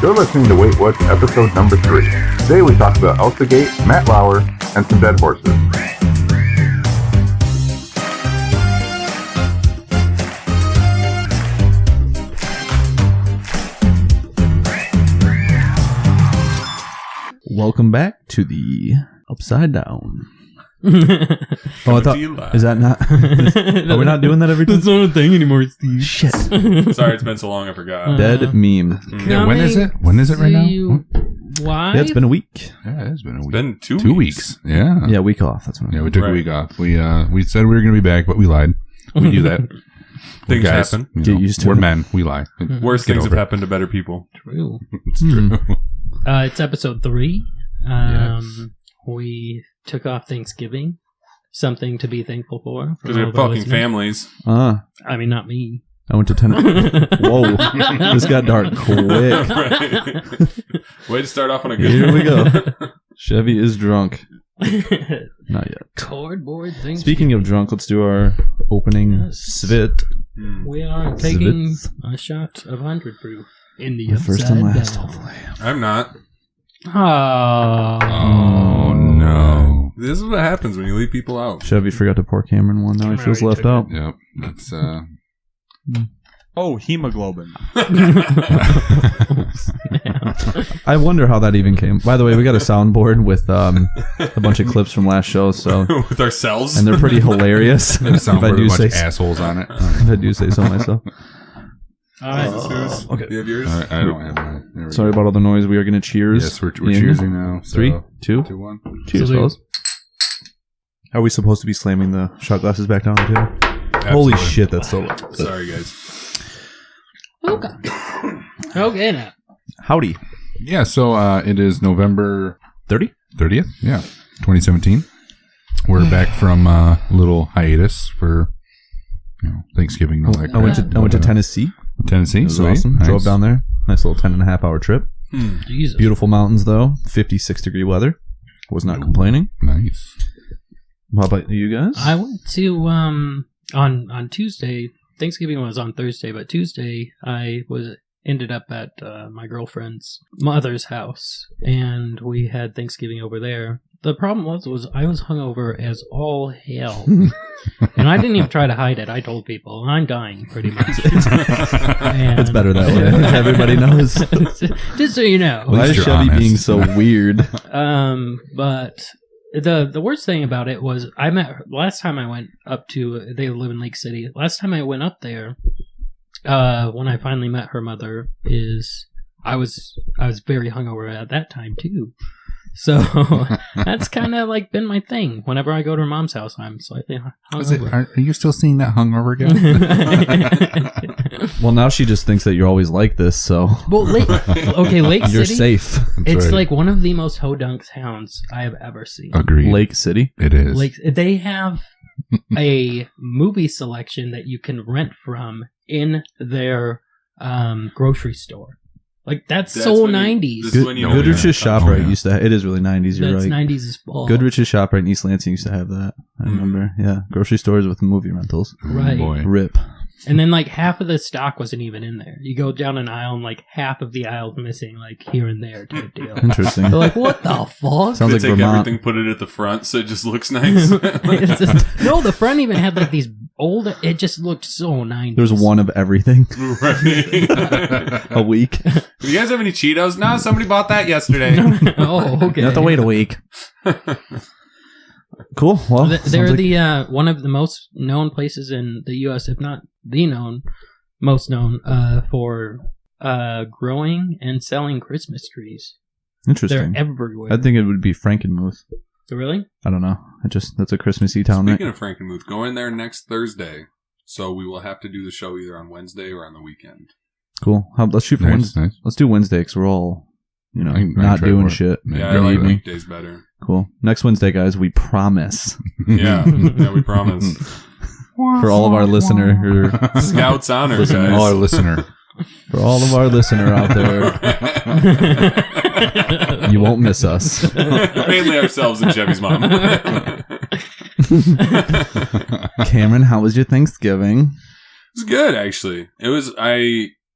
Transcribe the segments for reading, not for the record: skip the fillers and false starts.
You're listening to Wait What, episode number 3. Today we talk about Elsa Gate, Matt Lauer, and some dead horses. Welcome back to the Upside Down. Oh, I thought, is that not? Are we not doing that every time? That's not a thing anymore, Steve. Shit. Sorry, it's been so long, I forgot. Dead meme. Yeah, when is it? When is it right now? Why? Yeah, it's been a week. Yeah, it has been a week. It's been 2 weeks. Yeah. Yeah, week off. That's what. Yeah, we took a week off. We said we were going to be back, but we lied. We do that. Things happen. Get used to we're it. men. We lie. Worse Get things have over it. happened to better people. True. It's true. It's episode 3. Yes. We took off Thanksgiving. Something to be thankful for. Because they're fucking families. I mean, not me. I went to tennis. Whoa. This got dark quick. Right. Way to start off on a good Here we go. Chevy is drunk. Not yet. Cardboard Thanksgiving. Speaking of drunk, let's do our opening svit. We are taking a shot of 100 proof in the First and last, hopefully. I'm not. Oh, no. This is what happens when you leave people out. Chevy forgot to pour Cameron one. Now he feels left out. Yep. That's, Oh, hemoglobin. I wonder how that even came. By the way, we got a soundboard with a bunch of clips from last show, so With ourselves. and they're pretty hilarious. It sounds if I like a do bunch say of assholes on it. if I do say so myself. All right. Okay. Do you have yours? I don't have mine. There we Sorry go. about all the noise. We are going to cheers. Yes, we're in cheersing now. So 3, 2, 2, 1. cheers, Salute. fellas. Are we supposed to be slamming the shot glasses back down too? Holy Absolutely. shit, that's so loud. Sorry, guys. Okay, now. Howdy. Yeah, so it is November 30? 30th. Yeah, 2017. We're back from a little hiatus for Thanksgiving. And all that I went to crap. Tennessee. Tennessee. It was Sweet. awesome. Nice. Drove down there. Nice little 10.5 hour trip. Jesus. Beautiful mountains though. 56 degree weather. Was not complaining. Nice. How about you guys? I went to on Tuesday. Thanksgiving was on Thursday, but Tuesday I ended up at my girlfriend's mother's house, and we had Thanksgiving over there. The problem was I was hungover as all hell, and I didn't even try to hide it. I told people I'm dying, pretty much. It's better that way. Everybody knows. Just so you know. Why is you're Chevy honest. being so weird? But the worst thing about it was last time I went up to, they live in Lake City. Last time I went up there, when I finally met her mother, I was very hungover at that time too. So that's kind of like been my thing. Whenever I go to her mom's house, I'm slightly hungover. Are you still seeing that hungover guy? Well, now she just thinks that you're always like this, so Well, Lake you're City. safe. It's right. like one of the most hodunk towns I have ever seen. Agreed. Lake City. It is. They have a movie selection that you can rent from in their grocery store. Like that's so when you- 90s. this is when you know Goodrich's you're- ShopRite yeah. used to. It is really 90s. You're That's right. 90s as full. Goodrich's ShopRite in East Lansing used to have that. I remember. Yeah, grocery stores with movie rentals. Right. Boy. Rip. And then like half of the stock wasn't even in there. You go down an aisle and like half of the aisle's missing, like here and there type deal. Interesting. They're like, what the fuck? Sounds They like take Vermont. everything, put it at the front, so it just looks nice. It's just- no, the front even had like these old. It just looked so 90s. There's one of everything Right. a week. Do you guys have any Cheetos? No, somebody bought that yesterday. Oh, okay. You have to wait a week. Cool. Well, They're sounds like- the one of the most known places in the U.S., if not the most known for growing and selling Christmas trees. They're interesting. everywhere. I think it would be Frankenmuth. Really? I don't know. That's a Christmassy town, Speaking right? of Frankenmuth, go in there next Thursday. So we will have to do the show either on Wednesday or on the weekend. Cool. Let's shoot for Nice, Wednesday. nice. Let's do Wednesday because we're all, I can not try doing for it. shit. Yeah, I in the like evening. weekdays better. Cool. Next Wednesday, guys, we promise. Yeah, yeah, we promise. For all of our listener, Scouts honor, Listen, guys. All our listener. for all of our listener out there, you won't miss us. Mainly ourselves and Chevy's mom. Cameron, how was your Thanksgiving? It was good, actually. It was,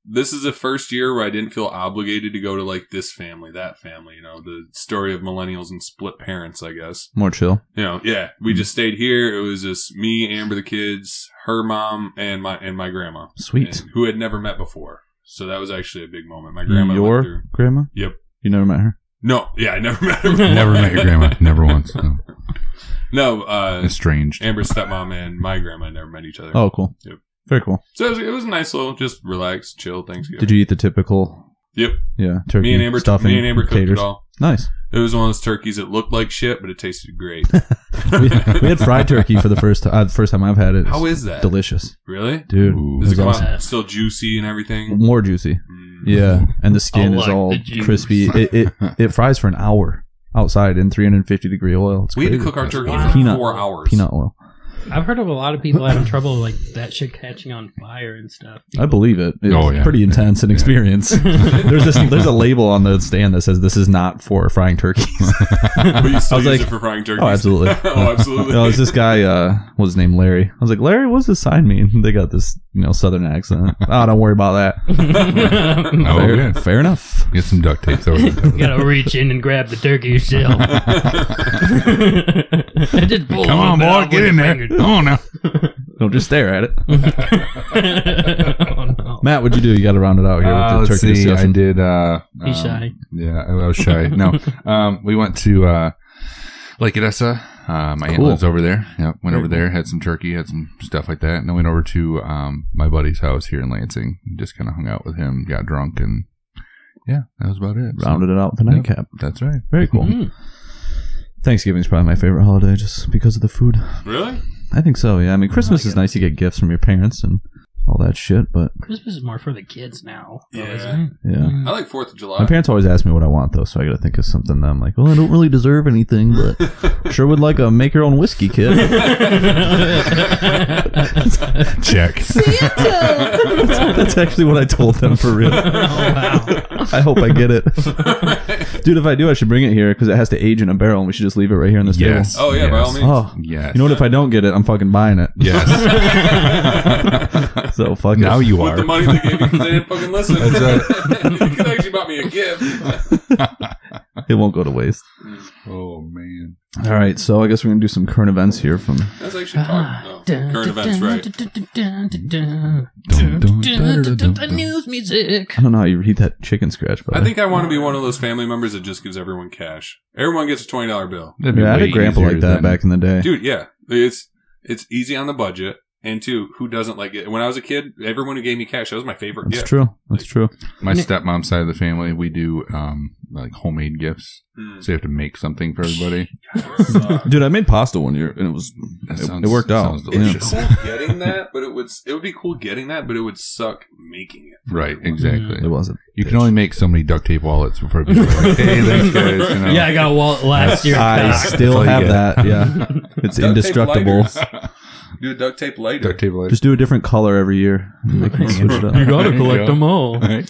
this is the first year where I didn't feel obligated to go to like this family, that family. You know, the story of millennials and split parents, I guess. More chill. You know, yeah. We just stayed here. It was just me, Amber, the kids, her mom, and my grandma. Sweet. Who had never met before. So that was actually a big moment. My grandma. Your grandma? Yep. You never met her? No. Yeah, I never met her. Never met your grandma. Never once. No. No. Estranged. Amber's stepmom and my grandma never met each other. Oh, cool. Yep. Very cool. So it was a nice little, just relax, chill Thanksgiving. Did you eat the typical? Yep. Yeah, turkey. Me and Amber stuffing, cooked it all. Nice. It was one of those turkeys that looked like shit, but it tasted great. we had fried turkey for the first time I've had it. How is that? Delicious. Really? Dude. Ooh. Does it come awesome. out still juicy and everything? More juicy. Yeah, and the skin is all crispy. It fries for an hour outside in 350-degree oil. It's we had crazy. to cook our turkey Wow. for 4 hours. Peanut oil. I've heard of a lot of people having trouble like that shit catching on fire and stuff. I believe it. It's Oh, yeah. pretty intense and experience. There's a label on the stand that says this is not for frying turkeys. But you still I was use like, it for frying turkeys. Oh, absolutely. Oh, absolutely. No, it's this guy, what's his name, Larry. I was like, Larry, what's this sign mean? They got this, southern accent. Oh, don't worry about that. Oh, fair, yeah. fair enough. Get some duct tape over the You gotta reach in and grab the turkey yourself. Just pull Come a on, little bit boy. out Get with in your there. fingers. Come on now. Don't just stare at it. Oh, no. Matt, what'd you do? You got to round it out here with the Let's turkey see. discussion. I did. He's shy. Yeah, I was shy. No, we went to Lake Edessa. My aunt Cool. lives over there. Yep, went Very over there, had some turkey, had some stuff like that, and then went over to my buddy's house here in Lansing. Just kind of hung out with him, got drunk, and yeah, that was about it. So, Rounded it out with the yep, nightcap. that's right. Very cool. Mm. Thanksgiving's probably my favorite holiday just because of the food. Really? I think so, yeah. I mean, Christmas is nice to get gifts from your parents and all that shit, but Christmas is more for the kids now. though, Yeah. isn't it? yeah. I like 4th of July. My parents always ask me what I want, though, so I gotta think of something that I'm like, well, I don't really deserve anything, but sure would like a make your own whiskey kit. Check. That's actually what I told them for real. Oh, wow. I hope I get it. Dude, if I do, I should bring it here because it has to age in a barrel and we should just leave it right here in this Yes. Oh, yeah, by all yes. means. table. Oh, Yes. you know what? If I don't get it, I'm fucking buying it. Yes. So fuck Now it. you With are. the money they gave me because they didn't fucking listen. That's right. You could actually bought me a gift. It won't go to waste. Oh man. All right, so I guess we're gonna do some current events here from. That's actually current events, right? News music. I don't know how you read that chicken scratch, but I think I want to be one of those family members that just gives everyone cash. Everyone gets a $20 bill. That'd be I had way a grandpa easier like that than- back in the day. Dude, yeah. It's easy on the budget. And two, who doesn't like it? When I was a kid, everyone who gave me cash, that was my favorite That's gift. true. That's true. My stepmom's side of the family, we do like homemade gifts. So you have to make something for everybody. Dude, I made pasta one year and it was That it sounds- worked out. sounds It'd be delicious. cool getting that, but it would be cool getting that, but it would suck making it. Right, exactly. It wasn't. You can only make so many duct tape wallets before people are like, hey, thanks guys. You know? Yeah, I got a wallet last year. I still That's all you have get. that. Yeah, it's Duct tape indestructible. lighters. Do a duct tape lighter. Duct tape lighter. Just do a different color every year. They can switch it up. You gotta There you collect go. them all. Okay.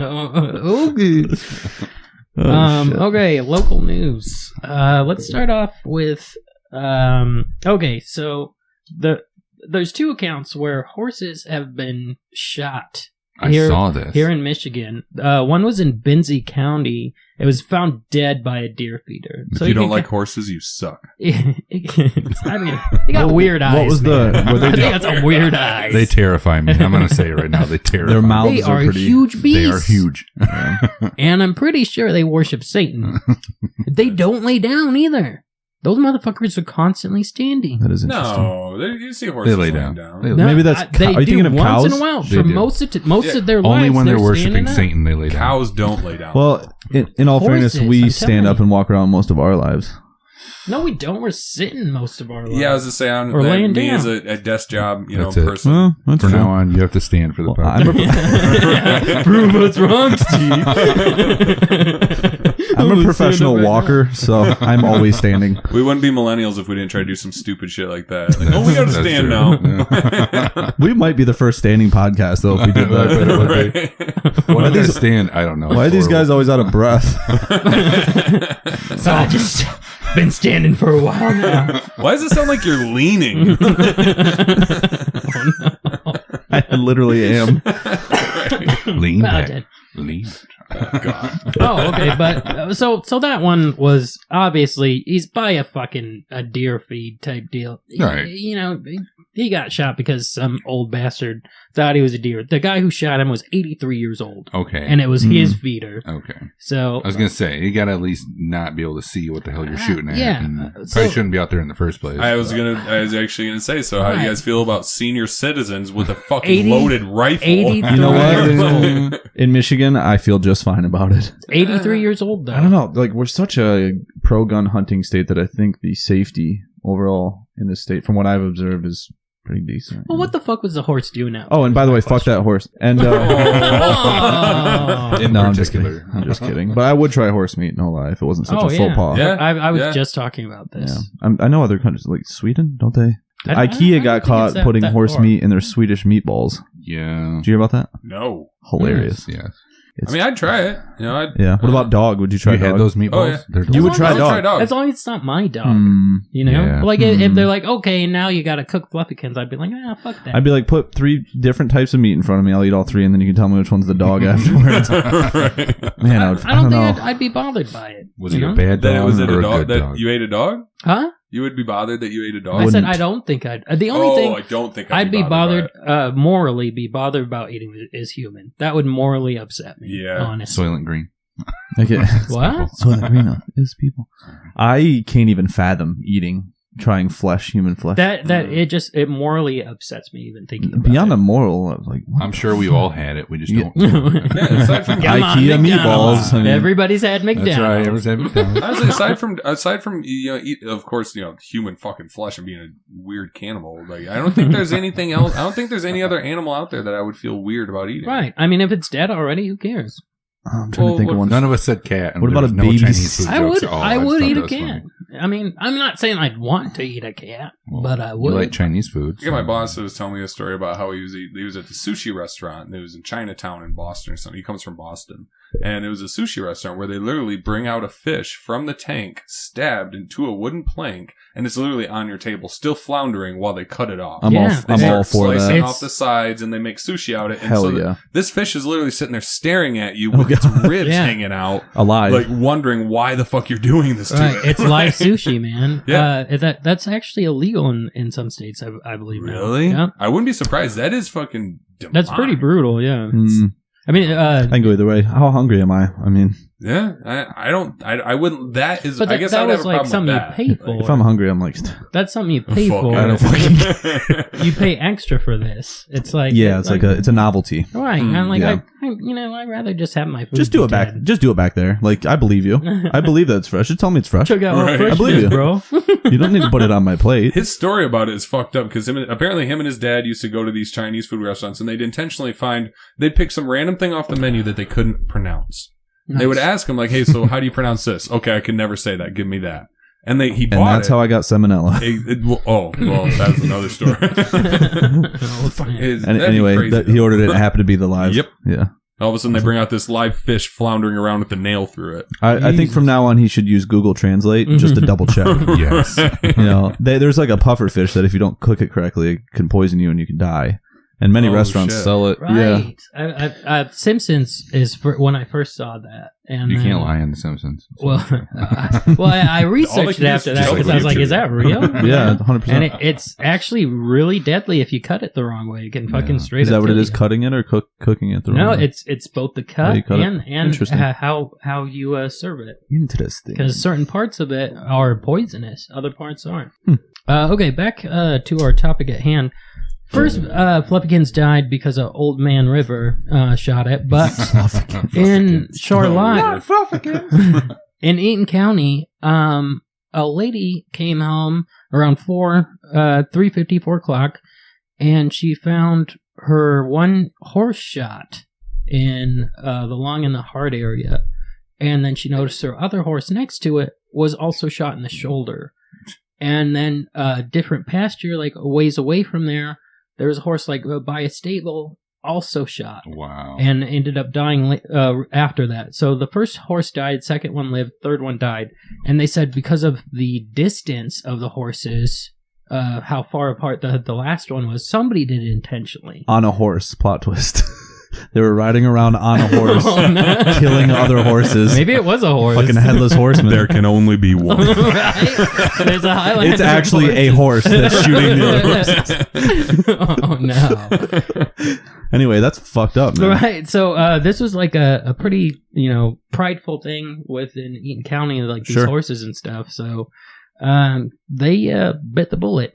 Oh, shit. Okay, local news. Let's start off with okay, so there's two accounts where horses have been shot. I saw this. Here in Michigan. One was in Benzie County. It was found dead by a deer feeder. If you don't like horses, you suck. I mean, they got weird eyes. What was man. the? Were They they, got some weird eyes. They terrify me. I'm going to say it right now. They terrify their me. mouths They are pretty. huge They are beasts. huge. And I'm pretty sure they worship Satan. They don't lay down either. Those motherfuckers are constantly standing. That is interesting. No, you see horses They lay laying down. No, Maybe that's they cow- are you do thinking of once cows? in a while. They For do. most of Yeah. their lives, Only when they're worshiping standing up. Satan, they lay down. Cows don't lay down. Well, in all Horses, fairness, we I'm stand telling up you. and walk around most of our lives. No, we don't. We're sitting most of our lives. yeah, I was just saying, Or laying me down. as a desk job, That's it. person. Well, that's From true. now on, you have to stand for the Well, I'm podcast. a, Prove us wrong, Steve. I'm a professional walker, so I'm always standing. We wouldn't be millennials if we didn't try to do some stupid shit like that. Like, oh, we gotta That's stand true. now. We might be the first standing podcast, though, if we did that. Right. Why do they stand? I don't know. Why are It's these guys horrible. always out of breath? So I just been standing for a while now. Why does it sound like you're leaning? Oh, no. I literally am. Lean Well, back. dead. Lean. God. Oh, okay, but so that one was obviously he's by a deer feed type deal. Right. You know, he got shot because some old bastard thought he was a deer. The guy who shot him was 83 years old, Okay. and it was his feeder. Okay. So I was gonna say you gotta at least not be able to see what the hell you're shooting at. yeah. and So- probably shouldn't be out there in the first place. I was actually gonna say. So, how do you guys feel about senior citizens with a fucking 80 loaded rifle? 83 You know years what? old. In Michigan, I feel just fine about it. 83 years old, though. I don't know. Like, we're such a pro-gun hunting state that I think the safety overall in the state, from what I've observed, is pretty decent. Well, what the fuck was the horse doing now? Oh, and by the way, fuck that horse. And Oh. In no, I'm just kidding. particular. I'm just kidding. But I would try horse meat. No lie, if it wasn't such Oh, a yeah. faux pas. Yeah. I was Yeah. just talking about this. Yeah. I know other countries like Sweden, don't they? I don't IKEA got think caught it's that- putting that horse far. meat in their Swedish meatballs. Yeah. Did you hear about that? No. Hilarious. Yes. It's- I mean, I'd try it. You know, yeah. What about dog? Would you try You had dog? those meatballs? Oh, yeah. They're You would delicious. try I would dog. try dog. As long as it's not my dog. Hmm. You know? Yeah. Like, if Hmm. they're like, okay, now you gotta cook Fluffykins, I'd be like, fuck that. I'd be like, put 3 different types of meat in front of me. I'll eat all 3, and then you can tell me which one's the dog afterwards. Right. Man, I I don't don't think know. I'd be bothered by it. Was you it a know? bad That dog was it or a a dog good that dog? you ate a dog? Huh? You would be bothered that you ate a dog? I said wouldn't. I don't think I'd. The only Oh, thing I don't think I'd be bothered, by it. morally be bothered about eating is human. That would morally upset me. Yeah. Honestly. Soylent Green. Okay. What? So the green is people. I can't even fathom trying human flesh. That it morally upsets me even thinking about Beyond it. the moral, I was like, what? I'm sure we've all had it. We just Yeah. don't. Yeah, aside from Come on, IKEA McDonald's. meatballs, I mean- Everybody's had McDonald's. That's right. Everyone's had McDonald's. Honestly, aside from of course, human fucking flesh and being a weird cannibal, like I don't think there's anything else. I don't think there's any other animal out there that I would feel weird about eating. Right. I mean, if it's dead already, who cares? I'm trying Well, to think of what- one. None of us said cat. and What there about was a no baby Chinese food s- I would. jokes at all. I just would thought eat that a was cat. funny. I mean, I'm not saying I'd want to eat a cat, but I would. You like Chinese food? Yeah, my boss was telling me a story about how he was at the sushi restaurant. And it was in Chinatown in Boston or something. He comes from Boston, and it was a sushi restaurant where they literally bring out a fish from the tank, stabbed into a wooden plank, and it's literally on your table, still floundering while they cut it off. I'm Yeah, all Start for slicing that. It's- off the sides, and they make sushi out of it. And Hell so yeah. this fish is literally sitting there staring at you with Oh, its God. ribs Yeah. hanging out, Alive. like wondering why the fuck you're doing this to Right. it. It's live sushi, man. Yeah. That's actually illegal in some states, I believe. now. Really? Yeah. I wouldn't be surprised. That is fucking demonic. That's pretty brutal. Yeah. Mm, I mean, I can go either way. How hungry am I? I mean, Yeah, I wouldn't. That is. but I that, guess that I would have was a like problem something with you that. pay for. if I'm hungry, I'm like, That's something you pay Fuck for. I don't fucking. You pay extra for this. It's like Yeah, it's like it's a novelty. right. Mm, I'm like yeah. I'd rather just have my food. Just do it back. dead. Just do it back there. Like I believe you. I believe that it's fresh. Just tell me it's fresh. Check out Right. how fresh I believe it is, you. bro. You don't need to put it on my plate. His story about it is fucked up because apparently him and his dad used to go to these Chinese food restaurants and they'd intentionally they'd pick some random thing off the menu that they couldn't pronounce. They would ask him like, "Hey, so how do you pronounce this?" "Okay, I can never say that. Give me that." And he And bought that's it. how I got salmonella. Well, that's another story. And anyway, he ordered it. It happened to be the live. Yep. Yeah. All of a sudden, they bring out this live fish floundering around with the nail through it. I think from now on he should use Google Translate just to double check. Yes. You know, there's like a puffer fish that if you don't cook it correctly, it can poison you and you can die. And many Oh, restaurants shit. sell it. Right. Yeah. Simpsons is when I first saw that, and You then- can't lie on The Simpsons. Well, I researched it after that because I was like, "Is that real?" Yeah, 100%. And it's actually really deadly if you cut it the wrong way. It can fucking Yeah. straight. Is that up what it kill is? you. Cutting it or cooking it? The No, wrong way? it's both the cut you cut it. and Interesting. how you serve it. Interesting. Because certain parts of it are poisonous, other parts aren't. Hmm. Okay, back to our topic at hand. First, Fluffykins died because an old man River shot it, but in Charlotte, in Eaton County, a lady came home around 3:50, 4 o'clock, and she found her one horse shot in the lung and the heart area, and then she noticed her other horse next to it was also shot in the shoulder, and then a different pasture, like a ways away from there was a horse like by a stable also shot. Wow. And ended up dying after that. So the first horse died, second one lived, third one died. And they said because of the distance of the horses, how far apart the last one was. Somebody did it intentionally. On a horse, plot twist. They were riding around on a horse, Oh, no. killing other horses. Maybe it was a horse. Fucking headless horseman. There can only be one. Right? There's a Highlander. It's actually a horse that's shooting the other horses. Oh no. Anyway, that's fucked up, man. Right. So this was like a pretty, prideful thing within Eaton County, like these Sure. horses and stuff. So they bit the bullet.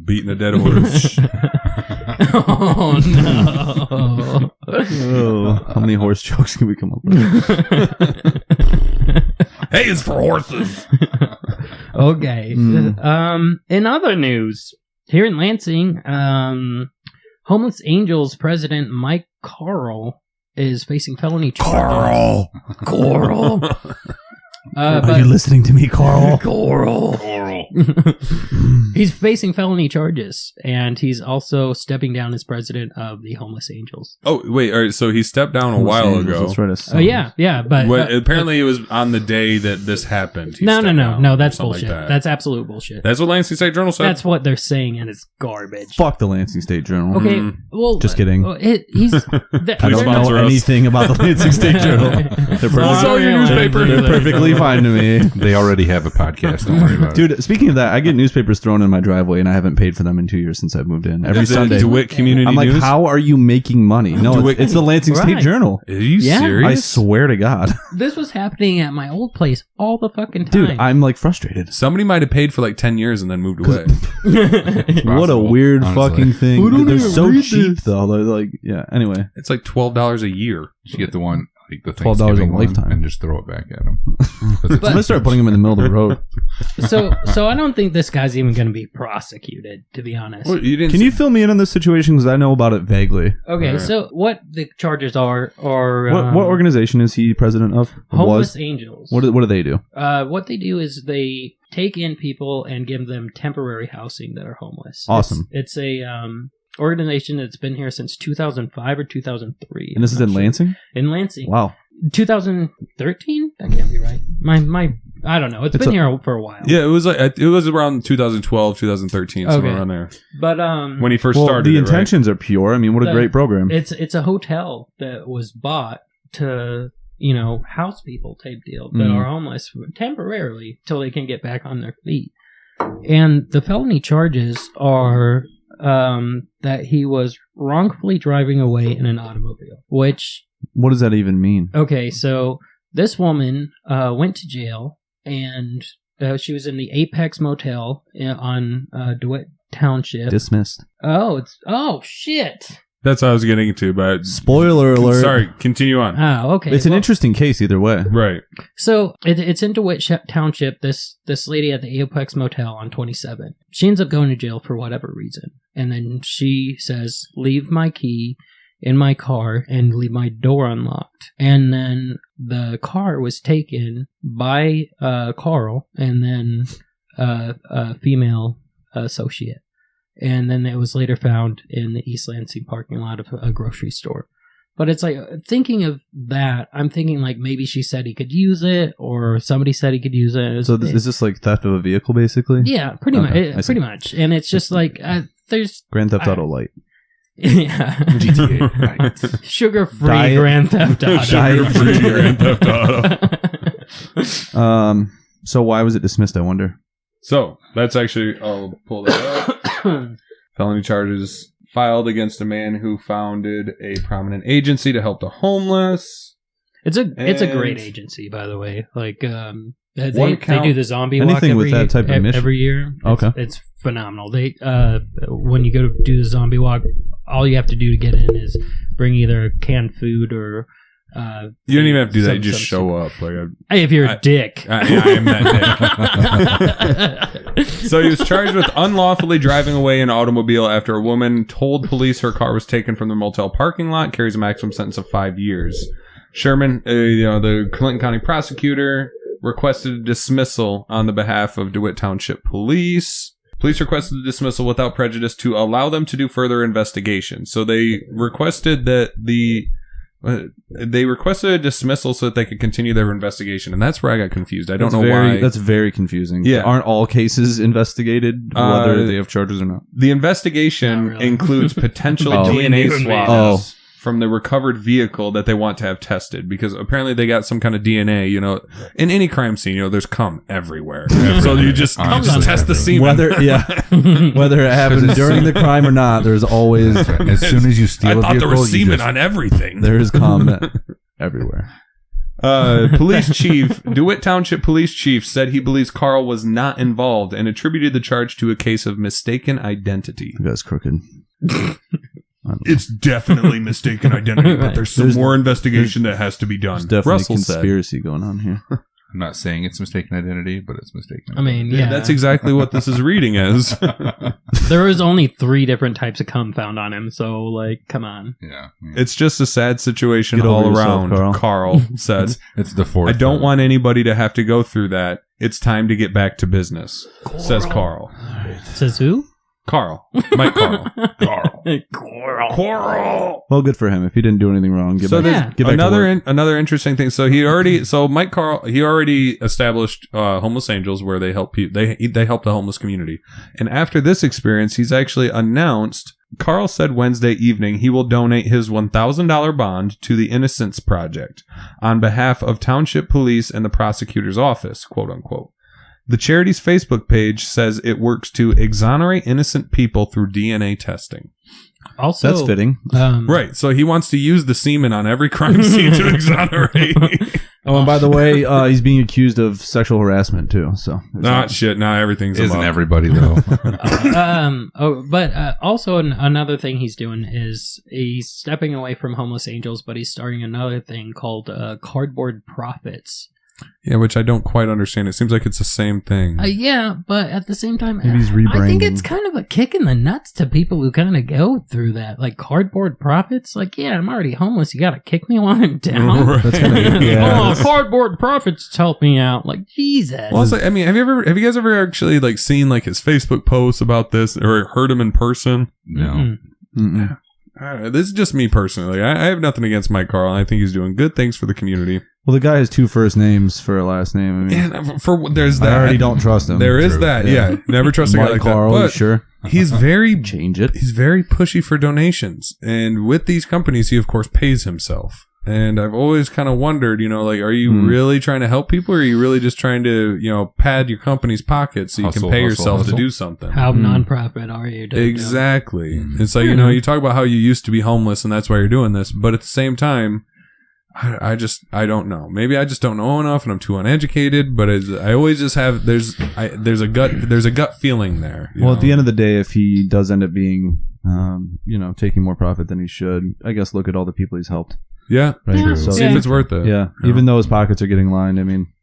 Beating a dead horse. Oh no. Oh, how many horse jokes can we come up with? Hey, it's for horses. Okay. In other news, here in Lansing, Homeless Angels president Mike Carl is facing felony charges. Carl. Are you listening to me, Carl? Carl. He's facing felony charges, and he's also stepping down as president of the Homeless Angels. Oh, wait. All right, so he stepped down a while ago. Let's write a Oh, song. yeah, but... Apparently, it was on the day that this happened. He No, stepped down that's or something bullshit. like that. That's absolute bullshit. That's what Lansing State Journal said. That's what they're saying, and it's garbage. Fuck the Lansing State Journal. Okay, Mm. well... Just kidding. He's... I Please don't know sponsor us. anything about the Lansing State Journal. They're Sell your newspaper. They're perfectly fine to me. They already have a podcast. Don't worry about it. Dude, speaking of that, I get newspapers thrown in my driveway, and I haven't paid for them in 2 years since I've moved in. Every Is it Sunday. DeWitt Community I'm like, News? how are you making money? No, DeWitt- it's the Lansing State Right. Journal. Are you Yeah. serious? I swear to God. This was happening at my old place all the fucking Dude, time. I'm like frustrated. Somebody might have paid for like 10 years and then moved away. What a weird honestly. fucking thing. Who don't They're even so read cheap, this? though. They're like, yeah, anyway. It's like $12 a year. You get the one, like the $12 a Thanksgiving one, lifetime. and just throw it back at them. I'm going to start putting them in the middle of the road. So I don't think this guy's even going to be prosecuted, to be honest. Well, you didn't Can you fill me in on this situation? Because I know about it vaguely. Okay, Alright. so what the charges are What organization is he president of? Homeless Was? Angels. What do they do? What they do is they take in people and give them temporary housing that are homeless. Awesome. It's a organization that's been here since 2005 or 2003. And this is I'm in not sure. Lansing? In Lansing. Wow. 2013? That can't be right. My I don't know. It's been here for a while. Yeah, it was around 2012, 2013, somewhere Okay. around there. But When he first Well, started the it, right? intentions are pure. I mean, what a The- great program. it's a hotel that was bought to house people type deal that Mhm. are homeless temporarily till they can get back on their feet. And the felony charges are that he was wrongfully driving away in an automobile. Which, What does that even mean? okay, so this woman went to jail, and she was in the Apex Motel on DeWitt Township. Dismissed. Oh shit. That's what I was getting into, but Spoiler alert. sorry, continue on. Okay. It's an well, interesting case either way. Right. So it's in DeWitt Township. This lady at the Apex Motel on 27. She ends up going to jail for whatever reason, and then she says, "Leave my key in my car and leave my door unlocked." And then the car was taken by Carl and then a female associate, and then it was later found in the East Lansing parking lot of a grocery store. But it's like, thinking of that, I'm thinking like maybe she said he could use it, or somebody said he could use it. So is this like theft of a vehicle, basically? Yeah, pretty Okay, I much. see. Pretty much. And it's just like, there's... Grand Theft Auto Light. Yeah. GTA, right. Sugar-free Diet- Grand Theft Auto. Diet-free Grand Theft Auto. So why was it dismissed, I wonder? So, that's actually, I'll pull that up. Felony charges filed against a man who founded a prominent agency to help the homeless. It's a great And- agency, by the way. Like, One they count- do the zombie walk Anything with that type of mission. every year. Okay. It's phenomenal. They when you go to do the zombie walk, all you have to do to get in is bring either canned food or You don't even have to do that. some- You just some show up. Like, Hey, if you're I- a dick. I am that dick. So he was charged with unlawfully driving away an automobile after a woman told police her car was taken from the motel parking lot. Carries a maximum sentence of 5 years. Sherman, the Clinton County prosecutor, requested a dismissal on the behalf of DeWitt Township Police. Police requested the dismissal without prejudice to allow them to do further investigation. So they requested that They requested a dismissal so that they could continue their investigation, and that's where I got confused. I don't know why. That's very confusing. Yeah. Aren't all cases investigated, whether they have charges or not? The investigation includes potential DNA swabs from the recovered vehicle that they want to have tested, because apparently they got some kind of DNA, in any crime scene, there's cum everywhere. So you just test the semen. Whether it happened during the crime or not, there's always, as soon as you steal a vehicle, there was semen on everything. There's cum everywhere. DeWitt Township Police Chief said he believes Carl was not involved and attributed the charge to a case of mistaken identity. That's crooked. It's definitely mistaken identity, but there's more investigation that has to be done. There's definitely Russell conspiracy going on here. I'm not saying it's mistaken identity, but it's mistaken. I mean, yeah. That's exactly what this is reading as. There was only 3 different types of cum found on him, so, come on. Yeah. It's just a sad situation Get over all yourself, around, Carl said. It's the fourth. I don't want anybody to have to go through that. It's time to get back to business, says Carl. Says who? Carl. Mike Carl. Carl. Well, good for him. If he didn't do anything wrong, get back to work. Another interesting thing. So Mike Carl, he already established Homeless Angels, where they help people. They help the homeless community. And after this experience, he's actually announced. Carl said Wednesday evening he will donate his $1,000 bond to the Innocence Project on behalf of Township Police and the prosecutor's office, quote unquote. The charity's Facebook page says it works to exonerate innocent people through DNA testing. Also, that's fitting. Right. So he wants to use the semen on every crime scene to exonerate. Oh, and by the way, he's being accused of sexual harassment too. So shit. Now everything's isn't everybody though. But also another thing he's doing is he's stepping away from Homeless Angels, but he's starting another thing called Cardboard Profits. Yeah, which I don't quite understand. It seems like it's the same thing. Yeah, but at the same time, maybe he's rebranding. I think it's kind of a kick in the nuts to people who kind of go through that. Like Cardboard Profits, yeah, I'm already homeless. You got to kick me while I'm down. Right. That's kinda, Cardboard Profits to help me out. Like, Jesus. Well, have you guys ever actually seen his Facebook posts about this or heard him in person? No. Mm-mm. This is just me personally. I have nothing against Mike Carl. I think he's doing good things for the community. Well, the guy has 2 first names for a last name. I mean, there's that. I already don't trust him. There is that. Yeah. Never trust a guy like Carl, that. But sure. He's very change it. He's very pushy for donations, and with these companies, he of course pays himself. And I've always kind of wondered, are you really trying to help people, or are you really just trying to, pad your company's pockets so you can pay yourself to do something? How nonprofit are you? Exactly. It's like, you talk about how you used to be homeless and that's why you're doing this, but at the same time, I don't know. Maybe I just don't know enough and I'm too uneducated, but I always just have, there's a gut feeling there. Well, at the end of the day, if he does end up being, taking more profit than he should, I guess look at all the people he's helped. Yeah, right. Yeah. So see if it's worth it. Yeah, even though his pockets are getting lined. I mean,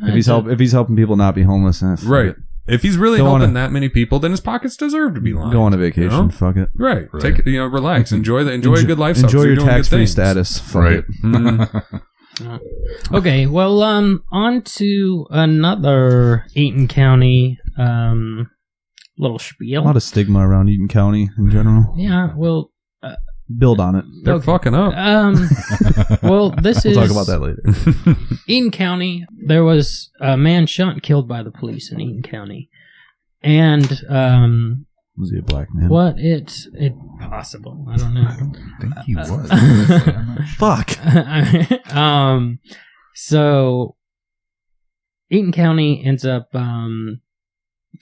if he's helping people not be homeless, right. If he's really helping that many people, then his pockets deserve to be lined. Go on a vacation. Fuck it. Right. Take it. Relax. Enjoy a good lifestyle. Enjoy your tax-free status. Fuck it. Mm-hmm. Okay. Well, on to another Eaton County little spiel. A lot of stigma around Eaton County in general. Yeah. Well. Build on it. They're fucking up. Well, we'll talk about that later. Eaton County, there was a man shot and killed by the police in Eaton County. And, was he a black man? What it's possible. I don't know. I don't think he was. Fuck. So, Eaton County ends up,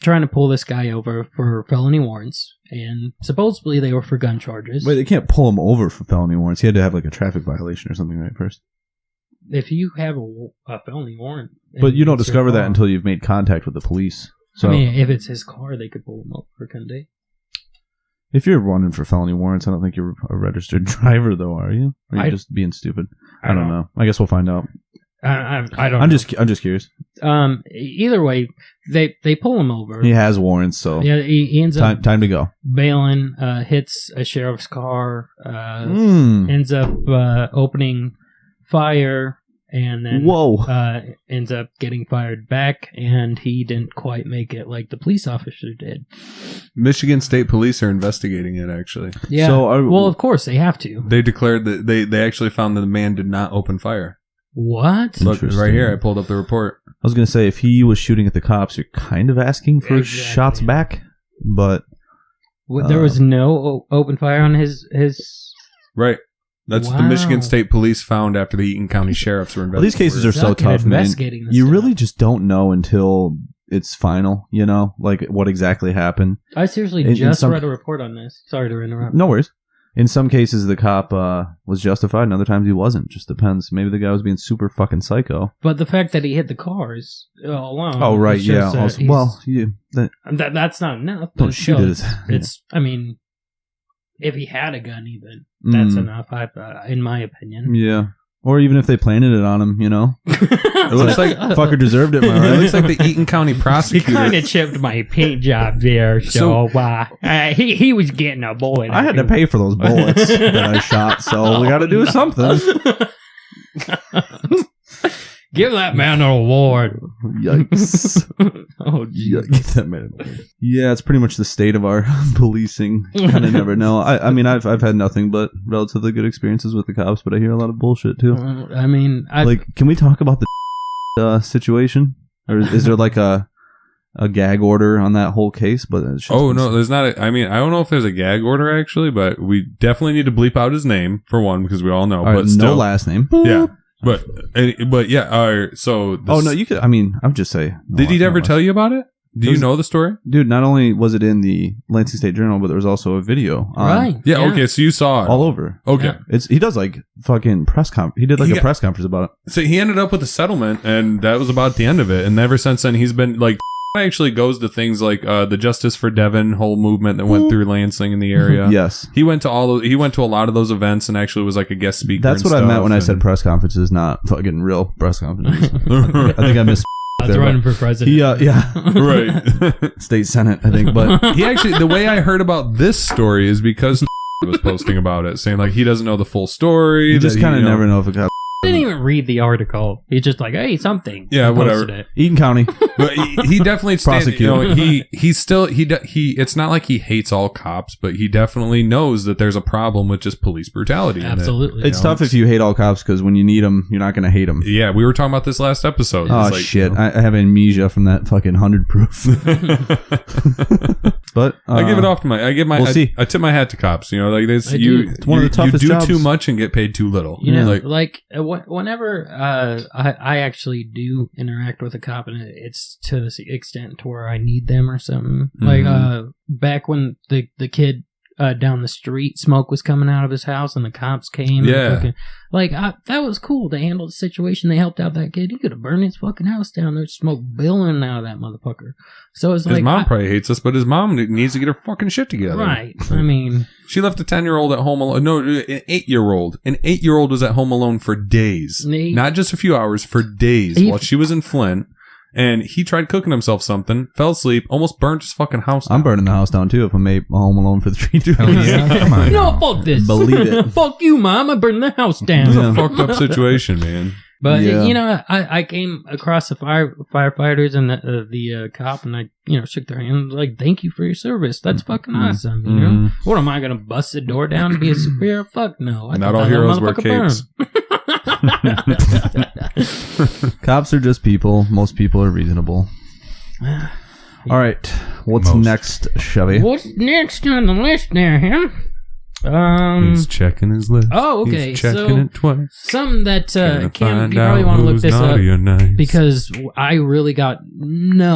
trying to pull this guy over for felony warrants, and supposedly they were for gun charges. Wait, they can't pull him over for felony warrants. He had to have a traffic violation or something, right? First, if you have a felony warrant, but you don't discover that until you've made contact with the police. So, I mean, if it's his car, they could pull him over, couldn't they? If you're running for felony warrants, I don't think you're a registered driver, though, are you? Or are you just being stupid? I don't know. I guess we'll find out. I don't. I'm just curious. Either way, they pull him over. He has warrants, so yeah, he ends up time to go. Bailing, hits a sheriff's car, ends up opening fire, and then ends up getting fired back, and he didn't quite make it like the police officer did. Michigan State Police are investigating it, actually. Yeah. So well, of course they have to. They declared that they actually found that the man did not open fire. What? Look, right here. I pulled up the report. I was going to say, if he was shooting at the cops, you're kind of asking for shots back, but... there was no open fire on his... Right. That's what the Michigan State Police found after the Eaton County Sheriffs were investigating. Well, these cases are so tough, man. You really just don't know until it's final, you know? Like, what exactly happened. I seriously just read a report on this. Sorry to interrupt. No worries. In some cases, the cop was justified, and other times he wasn't. Just depends. Maybe the guy was being super fucking psycho. But the fact that he hit the cars alone... Oh, right, yeah. That's not enough. Don't shoot it. It's, I mean, if he had a gun even, that's enough, in my opinion. Yeah. Or even if they planted it on him, you know? It looks like fucker deserved it, right? It looks like the Eaton County prosecutor. He kind of chipped my paint job there, so he was getting a bullet. I had to pay for those bullets that I shot, so we got to do something. Give that man an award. Yikes. Oh, geez. Give that man an award. Yeah, it's pretty much the state of our policing. Kind of never know. I mean, I've had nothing but relatively good experiences with the cops, but I hear a lot of bullshit, too. I mean... can we talk about the situation? Or is there like a gag order on that whole case? But no, there's not. I don't know if there's a gag order, actually, but we definitely need to bleep out his name, for one, because we all know. But still, no last name. Yeah. But yeah, so... no, you could... I would just say... Did he ever tell you about it? Do you know the story? Dude, not only was it in the Lansing State Journal, but there was also a video. Right. Yeah, okay, so you saw it. All over. Okay. Yeah. He does like fucking press conference. He did like a press conference about it. So he ended up with a settlement, and that was about the end of it. And ever since then, he's been like... actually goes to things like the Justice for Devon whole movement that went through Lansing in the area. Yes, he went to a lot of those events and actually was like a guest speaker. That's what I meant when I said press conferences, not fucking real press conferences. I think I missed. That's running for president. Yeah, right. State Senate, I think. But he actually, the way I heard about this story is because was posting about it, saying like he doesn't know the full story. You just kind of never know if it got. I didn't even read the article. He's just like, hey, something. Yeah, whatever. It. Eaton County. But he definitely he's still it's not like he hates all cops, but he definitely knows that there's a problem with just police brutality. Absolutely. It's tough if you hate all cops because when you need them, you're not going to hate them. Yeah, we were talking about this last episode. Oh, shit. I have amnesia from that fucking 100 proof. But I give it off to I tip my hat to cops. You know, like this, it's one of the toughest jobs. You do too much and get paid too little. You know, whenever I actually do interact with a cop, and it's to the extent to where I need them or something. Mm-hmm. Like back when the kid down the street, smoke was coming out of his house, and the cops came. Yeah, and that was cool. They handled the situation. They helped out that kid. He could have burned his fucking house down. There's smoke billowing out of that motherfucker. So it's his mom probably hates us, but his mom needs to get her fucking shit together. Right. I mean, she left a 10-year-old at home alone. No, an 8-year-old. An 8-year-old was at home alone for days, not just a few hours, for days while she was in Flint. And he tried cooking himself something, fell asleep, almost burnt his fucking house down. I'm burning the house down too if I'm home alone for 3 days. Yeah, come on. No, fuck this. Believe it. Fuck you, Mom. I burned the house down. It's a fucked up situation, man. But, you know, I came across the firefighters and the cop, and I, shook their hand, like, thank you for your service. That's fucking awesome, you know? What, am I going to bust the door down and be a superior? Fuck no. Not all heroes wear capes. Cops are just people. Most people are reasonable. All right. What's next, Chevy? What's next on the list there, him? He's checking his list. Oh, okay. He's checking it twice. Something that Cam, you probably want to look this up because I really got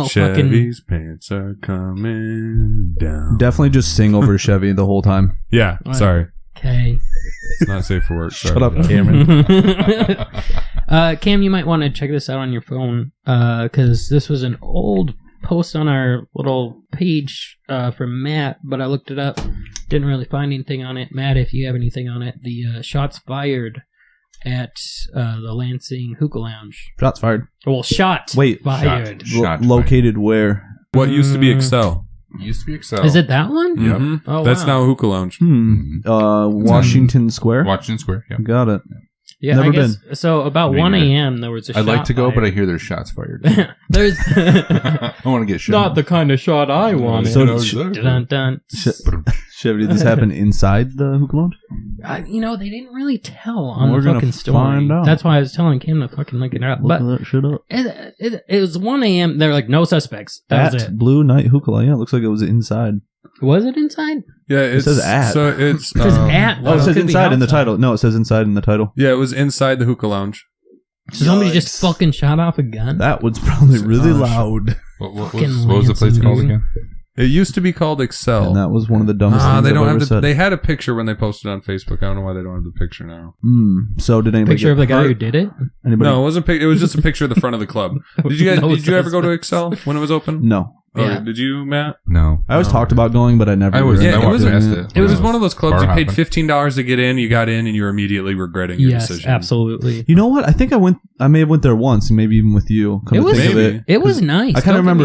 Chevy's pants are coming down. Definitely just sing over Chevy the whole time. Yeah, sorry. Okay. It's not safe for work. Sorry. Shut up, Cameron. Cam, you might want to check this out on your phone because this was an old post on our little page from Matt, but I looked it up. Didn't really find anything on it. Matt, if you have anything on it, the shots fired at the Lansing Hookah Lounge. Shots fired. Well, fired. Located where? What used to be Excel? Used to be Excel. Is it that one? Yep. Oh, that's now Hookah Lounge. Washington Square? Washington Square, yeah. Got it. Yeah, Never I guess. So about Me 1 neither. a.m. there was a shot I'd like to go, but I fired. hear there's shots fired. There's I want to get shot. Not the kind of shot I wanted. So- dun, dun. Chevy, did this happen inside the hookah lounge? They didn't really tell on We're the gonna fucking story. find out. That's why I was telling Kim to fucking look it up. Look But that shit up. it was 1 a.m. They're like, no suspects. That was At it. Blue Night Hookah Lounge. Yeah, it looks like it was inside. Was it inside? Yeah, it says at. So it's It says at. Oh, it says could be inside in the outside. title. No, it says inside in the title. Yeah, it was inside the hookah lounge. So somebody Yikes. just fucking shot off a gun? That was probably really loud. What Fucking was the place Lansing, called dude. again? It used to be called Excel. And that was one of the dumbest things they I've don't ever have said. They had a picture when they posted on Facebook. I don't know why they don't have the picture now. So did anybody Picture get of the guy hurt? who did it? Anybody? No, it wasn't. It was just a picture of the front of the club. Did you guys? No did you ever go to suspects. Excel when it was open? No. Oh, Yeah. did you, Matt? No. I always No. talked about going, but I never. I was. Yeah, I it walked was- past it. It was when I one of those clubs you bar paid hopping. $15 to get in. You got in, and you were immediately regretting your Yes, decision. absolutely. You know what? I think I went. I may have went there once, maybe even with you. Come It to was- think of Maybe. it. It was nice. I kind of don't get me remember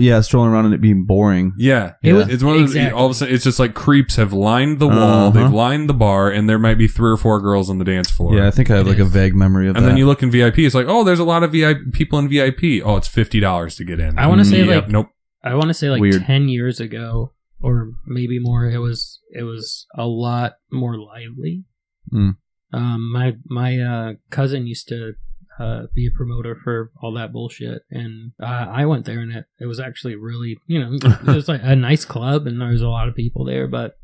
wrong. strolling around and it being boring. Yeah, It was- It's one of those. exactly. All of a sudden, it's just like creeps have lined the wall. Uh-huh. They've lined the bar, and there might be 3 or 4 girls on the dance floor. Yeah, I think I have It like a is. vague memory of And that. then you look in VIP. It's like, oh, there's a lot of VIP people in VIP. Oh, it's $50 to get in. I wanna say, Yep, like- nope. I want to say like Weird. 10 years ago, or maybe more. It was a lot more lively. Mm. My cousin used to be a promoter for all that bullshit, and I went there, and it was actually really, it was like a nice club, and there was a lot of people there. But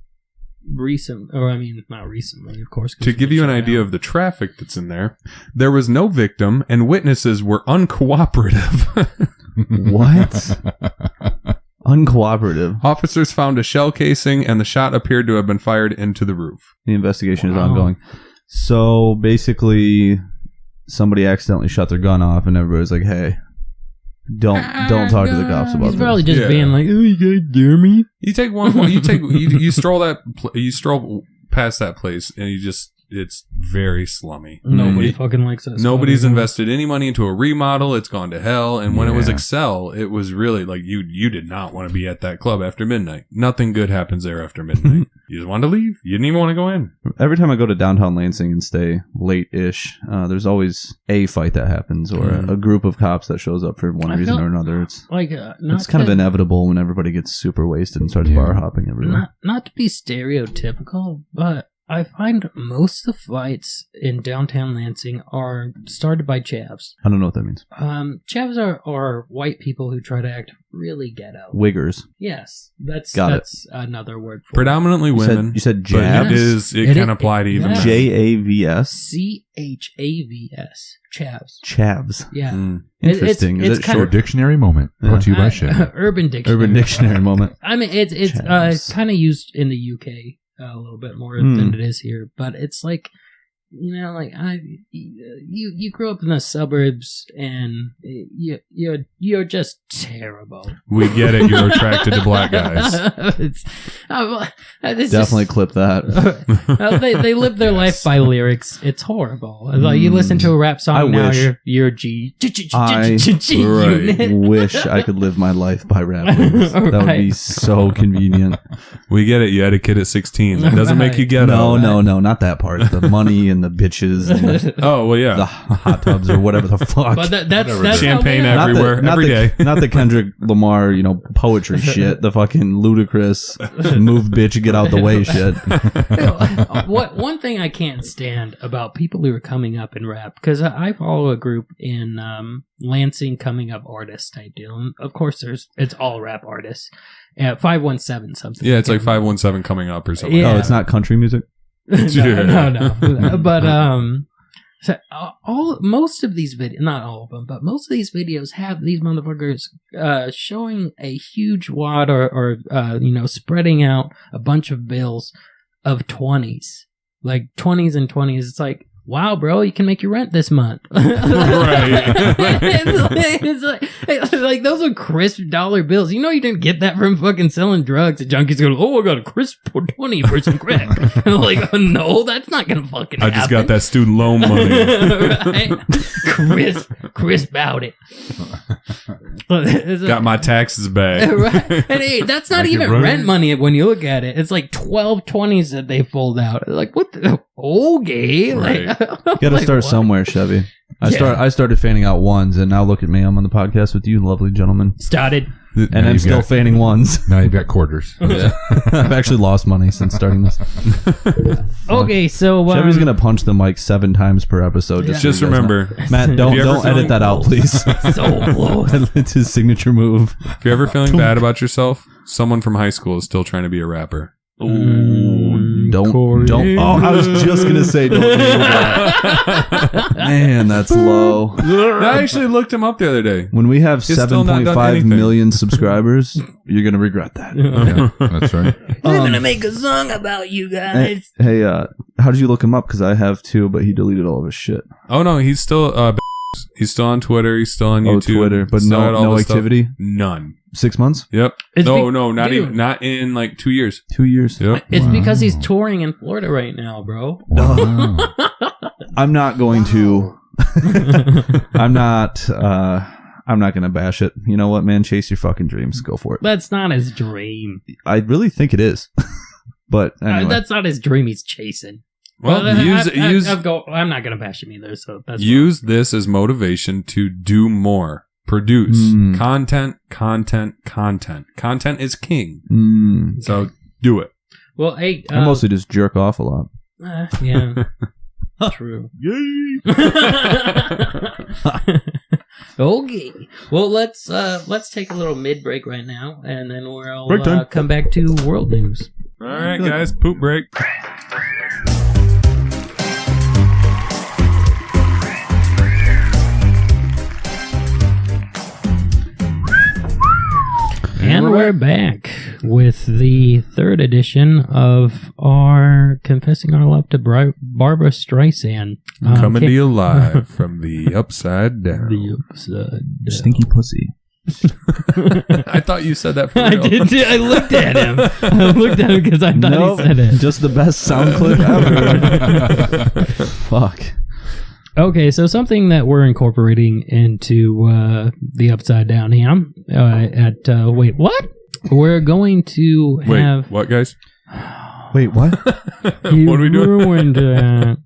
not recently, of course. 'cause To give we you an shut idea down. of the traffic that's in there was no victim, and witnesses were uncooperative. What? Uncooperative. Officers found a shell casing, and the shot appeared to have been fired into the roof. The investigation is Wow. ongoing. So basically, somebody accidentally shut their gun off, and everybody's like, "Hey, don't talk to the cops about He's this." probably just Yeah. being like, "Oh, you guys dare me?" You take one. You stroll you stroll past that place, and it's very slummy. Nobody It- fucking likes us. Nobody's invested any money into a remodel. It's gone to hell. And when it was Yeah. Excel, it was really like you did not want to be at that club after midnight. Nothing good happens there after midnight. You just wanted to leave. You didn't even want to go in. Every time I go to downtown Lansing and stay late-ish, there's always a fight that happens, or a group of cops that shows up for one I reason feel- or another. It's Like, it's kind of inevitable when everybody gets super wasted and starts Yeah. bar hopping everywhere. not to be stereotypical, but I find most of the fights in downtown Lansing are started by chavs. I don't know what that means. Chavs are white people who try to act really ghetto. Wiggers. Yes, that's Got it. that's another word for Predominantly You women. said but jabs. it can apply to even Yeah. men. JAVS. CHAVS. Chavs. Chavs. Yeah. Mm. Interesting. It's Is it kind Your short? dictionary moment brought to you by Shed. Urban Dictionary. Urban Dictionary moment. I mean, it's Chavs. kind of used in the UK a little bit more than it is here, but it's like, like you grew up in the suburbs and you're just terrible. We get it. You're attracted to black guys. it's Definitely clip that. they live their life by lyrics. It's horrible. It's like you listen to a rap song I now, wish. you're G I unit. wish I could live my life by rap lyrics. That would be Right. so convenient. We get it. You had a kid at 16. That doesn't make you Right. ghetto. No, not that part. The money and the bitches and the, Oh well, yeah. the hot tubs or whatever the fuck. But that's Whatever. that's Champagne how we are. everywhere, every day. Not the Kendrick Lamar, poetry shit. The fucking ludicrous move bitch, get out the way shit. One thing I can't stand about people who are coming up in rap, because I follow a group in Lansing coming up artist type deal, and of course it's all rap artists. 517 something. Yeah, it's like 517 coming up or something. Yeah. Oh, it's not country music? no. But so most of these videos, not all of them, but most of these videos have these motherfuckers showing a huge wad or spreading out a bunch of bills of 20s, like 20s and 20s. It's like, wow, bro, you can make your rent this month. it's like those are crisp dollar bills. You didn't get that from fucking selling drugs. The junkies go, oh, I got a crisp 20 for some crack. And I'm like, oh, no, that's not gonna fucking I happen. just got that student loan money. Right? Crisp out it. Got my taxes back. Right. And hey, that's not Like even your rent brother? money when you look at it. It's like 12 20s that they fold out. Like, what the? Okay. Like, Right. Got to start somewhere, Chevy. I started fanning out ones, and now look at me. I'm on the podcast with you, lovely gentlemen. Started. And I'm still fanning ones. Now you've got quarters. Yeah. I've actually lost money since starting this. Okay, so Chevy's gonna punch the mic 7 times per episode. Just remember, Matt, don't edit that out, please. So close. It's his signature move. if you're ever feeling bad about yourself, someone from high school is still trying to be a rapper. Don't. Oh, I was just gonna say don't do that. Man, that's low. I actually looked him up the other day. When we have He's still not done 7.5 anything. million subscribers, you're gonna regret that. Yeah, that's right. I'm gonna make a song about you guys. Hey, how did you look him up? Because I have too, but he deleted all of his shit. Oh no, he's still he's still on Twitter. He's still on YouTube. Twitter, but Still had all no this stuff. activity. None. 6 months, Yep. It's No, dude. not in like 2 years. 2 years. Yep. It's because he's touring in Florida right now, bro. Wow. I'm not going to. I'm not gonna bash it. You know what, man? Chase your fucking dreams. Go for it. That's not his dream. I really think it is. But anyway. That's not his dream he's chasing. Well, I'm not gonna bash him either. So that's use this as motivation to do more. Produce content. Content is king. So do it. well. Hey, I mostly just jerk off a lot. yeah, true. Okay. Well, let's take a little mid break right now, and then we'll Break time. come back to world news. All right, guys. Poop break. And we're back with the 3rd edition of our Confessing Our Love to Barbara Streisand. Coming to you live from the upside down. The upside down. Stinky pussy. I thought you said that for I real. did. I looked at him. I looked at him because I thought Nope, he said it. just the best sound clip ever. Fuck. Okay, so something that we're incorporating into the upside down here wait, what? We're going to Wait, have what, guys? Wait, what? you What are we doing? ruined that.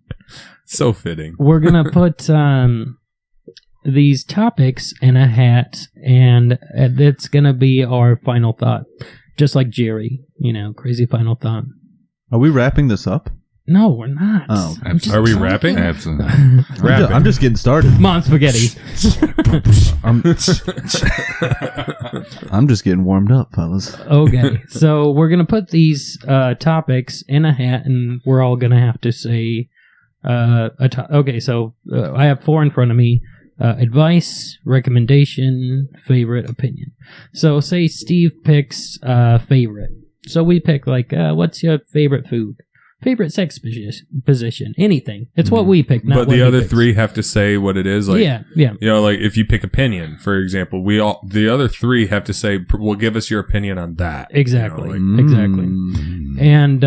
So fitting. We're gonna put these topics in a hat, and it's gonna be our final thought, just like Jerry. Crazy final thought. Are we wrapping this up? No, we're not. Oh, I'm just Are we talking. rapping? Absolutely. I'm just getting started. Mom spaghetti. I'm just getting warmed up, fellas. Okay, so we're gonna put these topics in a hat, and we're all gonna have to say okay, so I have 4 in front of me: advice, recommendation, favorite, opinion. So, say Steve picks favorite. So we pick what's your favorite food? Favorite sex position, anything. It's what we pick, not But what the he other picks. 3 have to say what it is. Like, yeah. like if you pick opinion, for example, the other 3 have to say, well, give us your opinion on that. Exactly. Exactly. And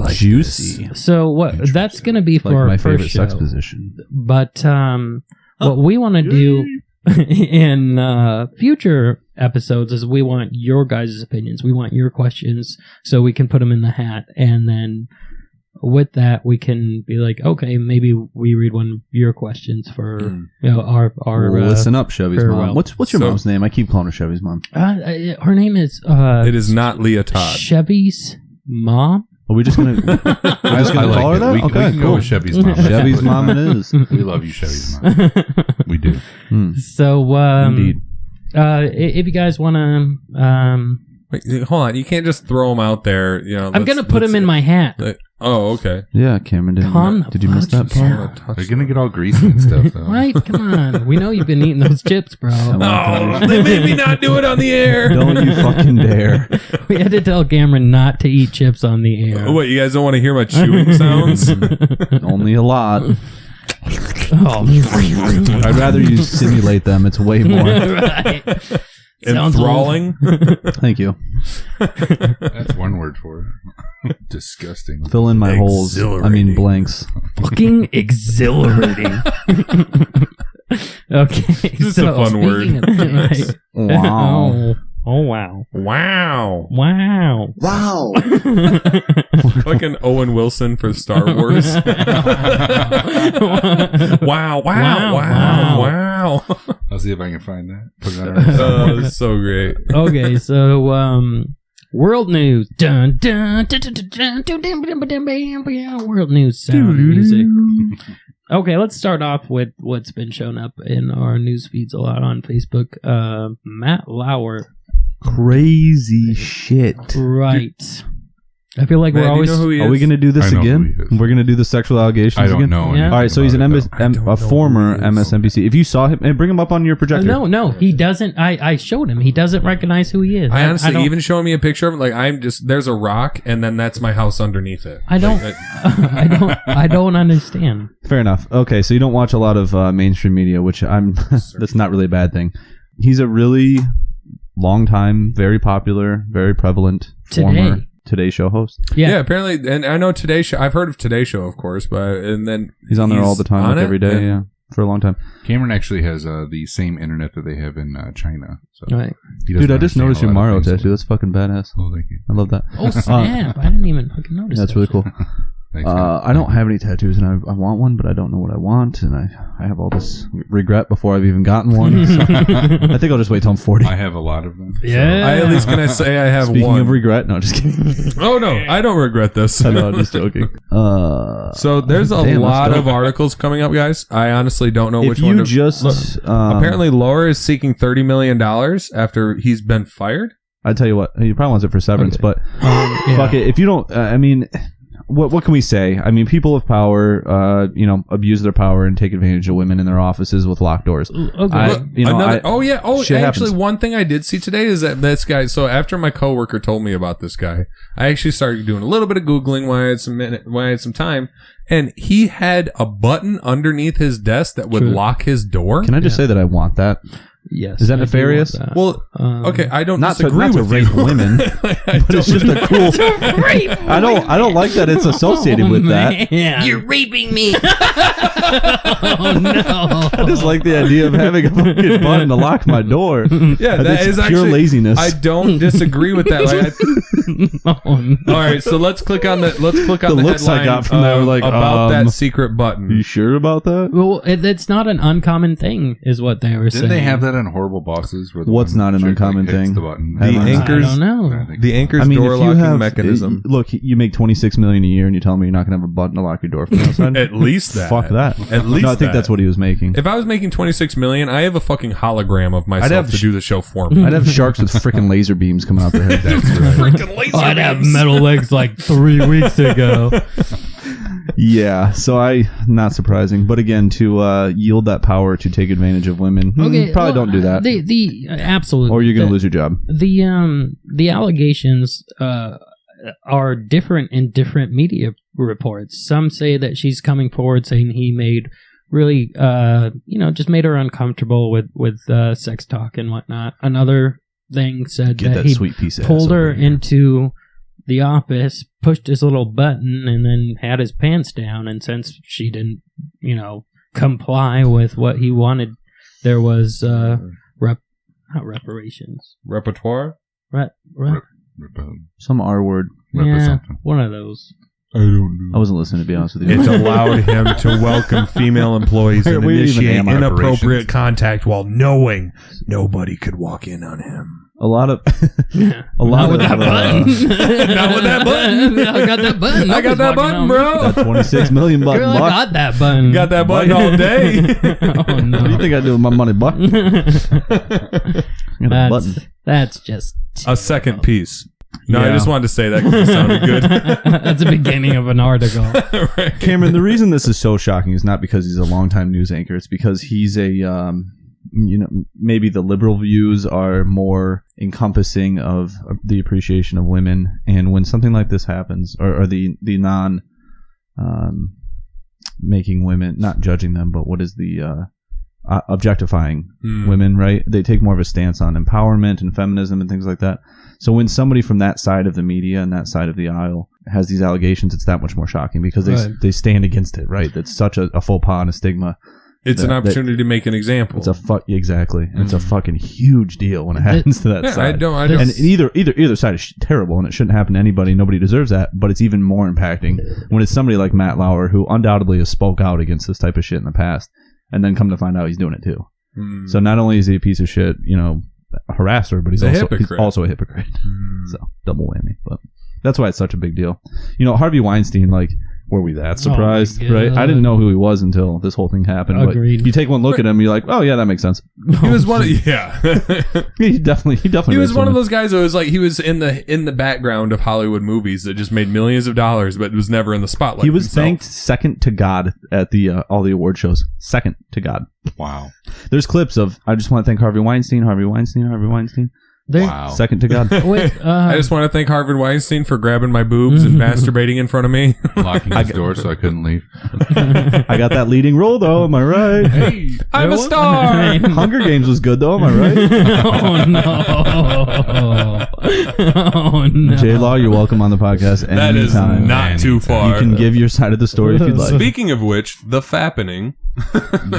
Juicy. so that's going to be for Like our my first favorite show. sex position. But what we want to do in future episodes is we want your guys' opinions. We want your questions so we can put them in the hat, and then with that we can be like, okay, maybe we read one of your questions for our Listen up, Chevy's farewell. mom. What's your So- mom's name? I keep calling her Chevy's mom. her name is It is not Leah Todd. Chevy's mom. Are we just gonna call her that? We Okay, can go cool. with Chevy's mom. Chevy's mom it is. We love you, Chevy's mom. We do. So Indeed. if you guys want to Wait, hold on. You can't just throw them out there. I'm gonna put him in my hat. Oh, okay. Yeah, Cameron did you miss that part? They're gonna get all greasy and stuff, though. Right? Come on. We know you've been eating those chips, bro. Oh, they made me not do it on the air. Don't you fucking dare. We had to tell Cameron not to eat chips on the air. What, you guys don't want to hear my chewing sounds? Only a lot. Oh, I'd rather you simulate them. It's way more. right. Sounds Enthralling? Thank you. That's one word for it. Disgusting. Fill in my holes. I mean blanks. fucking exhilarating. Okay. This is a fun word. Right. Wow. Oh, wow. Wow. Wow. Wow. Fucking Owen Wilson for Star Wars. Wow, wow, wow, wow. I'll see if I can find that. Put it on our Oh, it's so great. Okay, so world news. Dun, dun, dun, dun, dun, dun, dun, dun, dun, dun, dun, dun, world news sound music. Okay, let's start off with what's been showing up in our news feeds a lot on Facebook. Matt Lauer. Crazy shit. Right. I feel like Man, we're always. you know who he is? Are we going to do this I know again? who he is. We're going to do the sexual allegations I don't again? know. Yeah. anything All right, so he's about it, a know former who he is. MSNBC. If you saw him, bring him up on your projector. No, he doesn't. I showed him. He doesn't recognize who he is. I honestly, don't- even showing me a picture of it, like I'm just there's a rock, and then that's my house underneath it. I don't. Like, I don't understand. Fair enough. Okay, so you don't watch a lot of mainstream media, which that's not really a bad thing. He's a really long time, very popular, very prevalent former Today Show host. yeah. Apparently, and I know Today Show. I've heard of Today Show, of course, but and then He's on there all the time, on like it? every day, yeah, for a long time. Cameron actually has the same internet that they have in China. So Right. he doesn't Dude, I just understand noticed a your lot of Mario things. tattoo. That's fucking badass. Oh, thank you. I love that. Oh snap! I didn't even fucking notice. That's that. really cool. Thanks, man. I don't have any tattoos, and I want one, but I don't know what I want, and I have all this regret before I've even gotten one. So I think I'll just wait till I'm 40. I have a lot of them. Yeah. I at least can I say I have Speaking one. of regret, no, just kidding. Oh no, I don't regret this. I know, I'm just joking. So there's a Damn, lot let's of go. articles coming up, guys. I honestly don't know If which one. you just Look, apparently, Laura is seeking $30 million after he's been fired. I tell you what, he probably wants it for severance, Okay. but Yeah. fuck it. If you don't, I mean, what can we say? I mean, people of power, abuse their power and take advantage of women in their offices with locked doors. Okay. Shit Actually, happens. one thing I did see today is that this guy. So after my coworker told me about this guy, I actually started doing a little bit of googling when I had some time, and he had a button underneath his desk that would True. lock his door. Can I just say that I want that? Yes. Is that I do nefarious? want that. Well, okay, I don't disagree not to with rape you. women, I but it's don't- just a cool. I don't like that it's associated with that. Yeah. You're raping me. Oh no. I just like the idea of having a fucking button to lock my door. Yeah, that That's is pure actually laziness. I don't disagree with that. Like, Oh, no. all right, so let's click on the The looks I headline got from there were like, about that secret button. you sure about that? Well, it's not an uncommon thing, is what they were saying. Didn't they have that on Horrible Bosses? Where the What's one not an chick, uncommon hits thing? The button. The I anchors- don't know. I think The anchor's door if you locking have mechanism. look, you make $26 million a year, and you tell me you're not gonna have a button to lock your door from the outside. At least that. Fuck that. At least no, I think that. that's what he was making. If I was making $26 million, I have a fucking hologram of myself have to sh- do the show for me. I'd have sharks with freaking laser beams coming out their head. Freaking laser I'd have beams. metal legs like 3 weeks ago. Yeah, so not surprising. But again, to yield that power to take advantage of women, Okay, probably don't do that, Absolutely. or you're gonna lose your job. The allegations are different in different media reports. Some say that she's coming forward saying he made really just made her uncomfortable with sex talk and whatnot. Another thing said Get that that he sweet piece of ass pulled her over here. into the office, pushed his little button, and then had his pants down. And since she didn't comply with what he wanted, there was not reparations. Repertoire? Some R word. Yeah, something. one of those. I don't I wasn't listening, to be honest with you. It allowed him to welcome female employees and We even initiate am inappropriate operations. contact while knowing nobody could walk in on him. A lot of Yeah. a lot Not with of that button. Not with that button. I got that button. I got that button, bro. that 26 million button. Girl, I buck. got that button. Got that button all day. Oh no. What do you think I do with my money, buck? I got a button. That's just A second piece. No, I Yeah. just wanted to say that because it sounded good. That's the beginning of an article. Right. Cameron, the reason this is so shocking is not because he's a longtime news anchor. It's because he's a, maybe the liberal views are more encompassing of the appreciation of women. And when something like this happens, or the non, making women, not judging them, but what is the, objectifying women, right? They take more of a stance on empowerment and feminism and things like that. So when somebody from that side of the media and that side of the aisle has these allegations, it's that much more shocking because Right. they stand against it, right? That's such a faux pas and a stigma It's an opportunity to make an example. It's exactly. And it's a fucking huge deal when it happens to that Yeah, side. I don't. And either side is terrible, and it shouldn't happen to anybody. Nobody deserves that. But it's even more impacting when it's somebody like Matt Lauer, who undoubtedly has spoke out against this type of shit in the past, and then come to find out he's doing it too. So not only is he a piece of shit, harasser, but he's also a hypocrite. So double whammy. But that's why it's such a big deal. Harvey Weinstein, like, were we that surprised? Right? I didn't know who he was until this whole thing happened. Agreed. But you take one look at him, you're like, oh yeah, that makes sense. He was one. He definitely. He was one of those guys that was like he was in the background of Hollywood movies that just made millions of dollars, but was never in the spotlight. He was himself. thanked second to God at the all the award shows. Second to God. Wow. There's clips of I just want to thank Harvey Weinstein. Wow. Second to God. Wait, I just want to thank Harvey Weinstein for grabbing my boobs and masturbating in front of me. Locking his door so I couldn't leave. I got that leading role though. Am I right? Hey, I'm a star. Hunger Games was good though. Am I right? Oh no! Oh no! J-Law, you're welcome on the podcast anytime. That is not too far. You can give your side of the story if you'd like. Speaking of which, the fappening.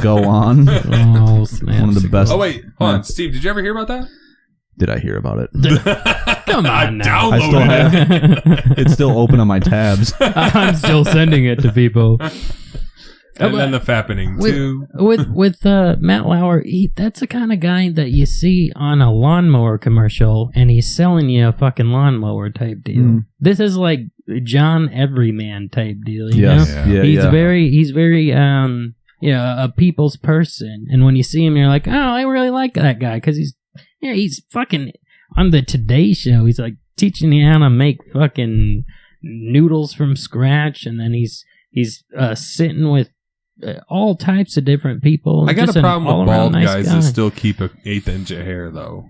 Go on. Oh snap! One of the best. Oh wait, hold on, Steve. Did you ever hear about that? Did I hear about it? Come on now. I still have. It's still open on my tabs. I'm still sending it to people. And then the fappening too. With Matt Lauer, that's the kind of guy that you see on a lawnmower commercial, and he's selling you a fucking lawnmower type deal. This is like John Everyman type deal. You know? Yeah. He's very a people's person, and when you see him, you're like, oh, I really like that guy because he's fucking on the Today Show. He's like teaching you how to make fucking noodles from scratch, and then he's sitting with all types of different people. I got Just a problem with bald nice guys guy. that still keep an 1/8 inch of hair, though.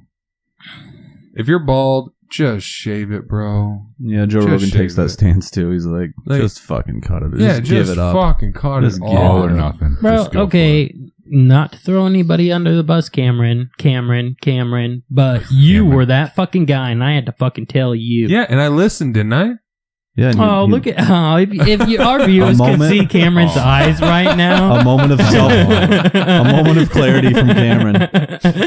If you're bald, just shave it, bro. Yeah, Joe Just Rogan takes shave that it. stance too. He's like, just fucking cut it. Yeah, just give it up. fucking cut Just it give all. All or nothing. Bro, Just go okay, not to throw anybody under the bus, Cameron, but you were that fucking guy, and I had to fucking tell you. Yeah, and I listened, didn't I? Yeah. And Look at if you, our viewers could see Cameron's eyes right now. a moment of a moment of clarity from Cameron.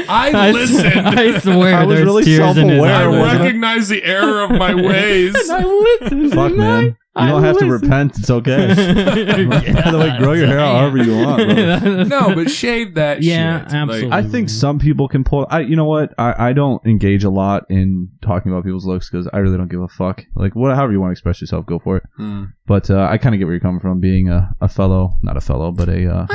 I listened. I swear, I was there's really tears in his self-aware, I eyes. wasn't it? recognize the error of my ways. I listened. Fuck, man. You don't have to repent. It's okay. By the way, grow your hair out however you want. Brother. No, but shave that Yeah, shit. absolutely. I think some people can pull. You know what? I don't engage a lot in talking about people's looks because I really don't give a fuck. Like, however you want to express yourself, go for it. But I kind of get where you're coming from, being a fellow, not a fellow, but a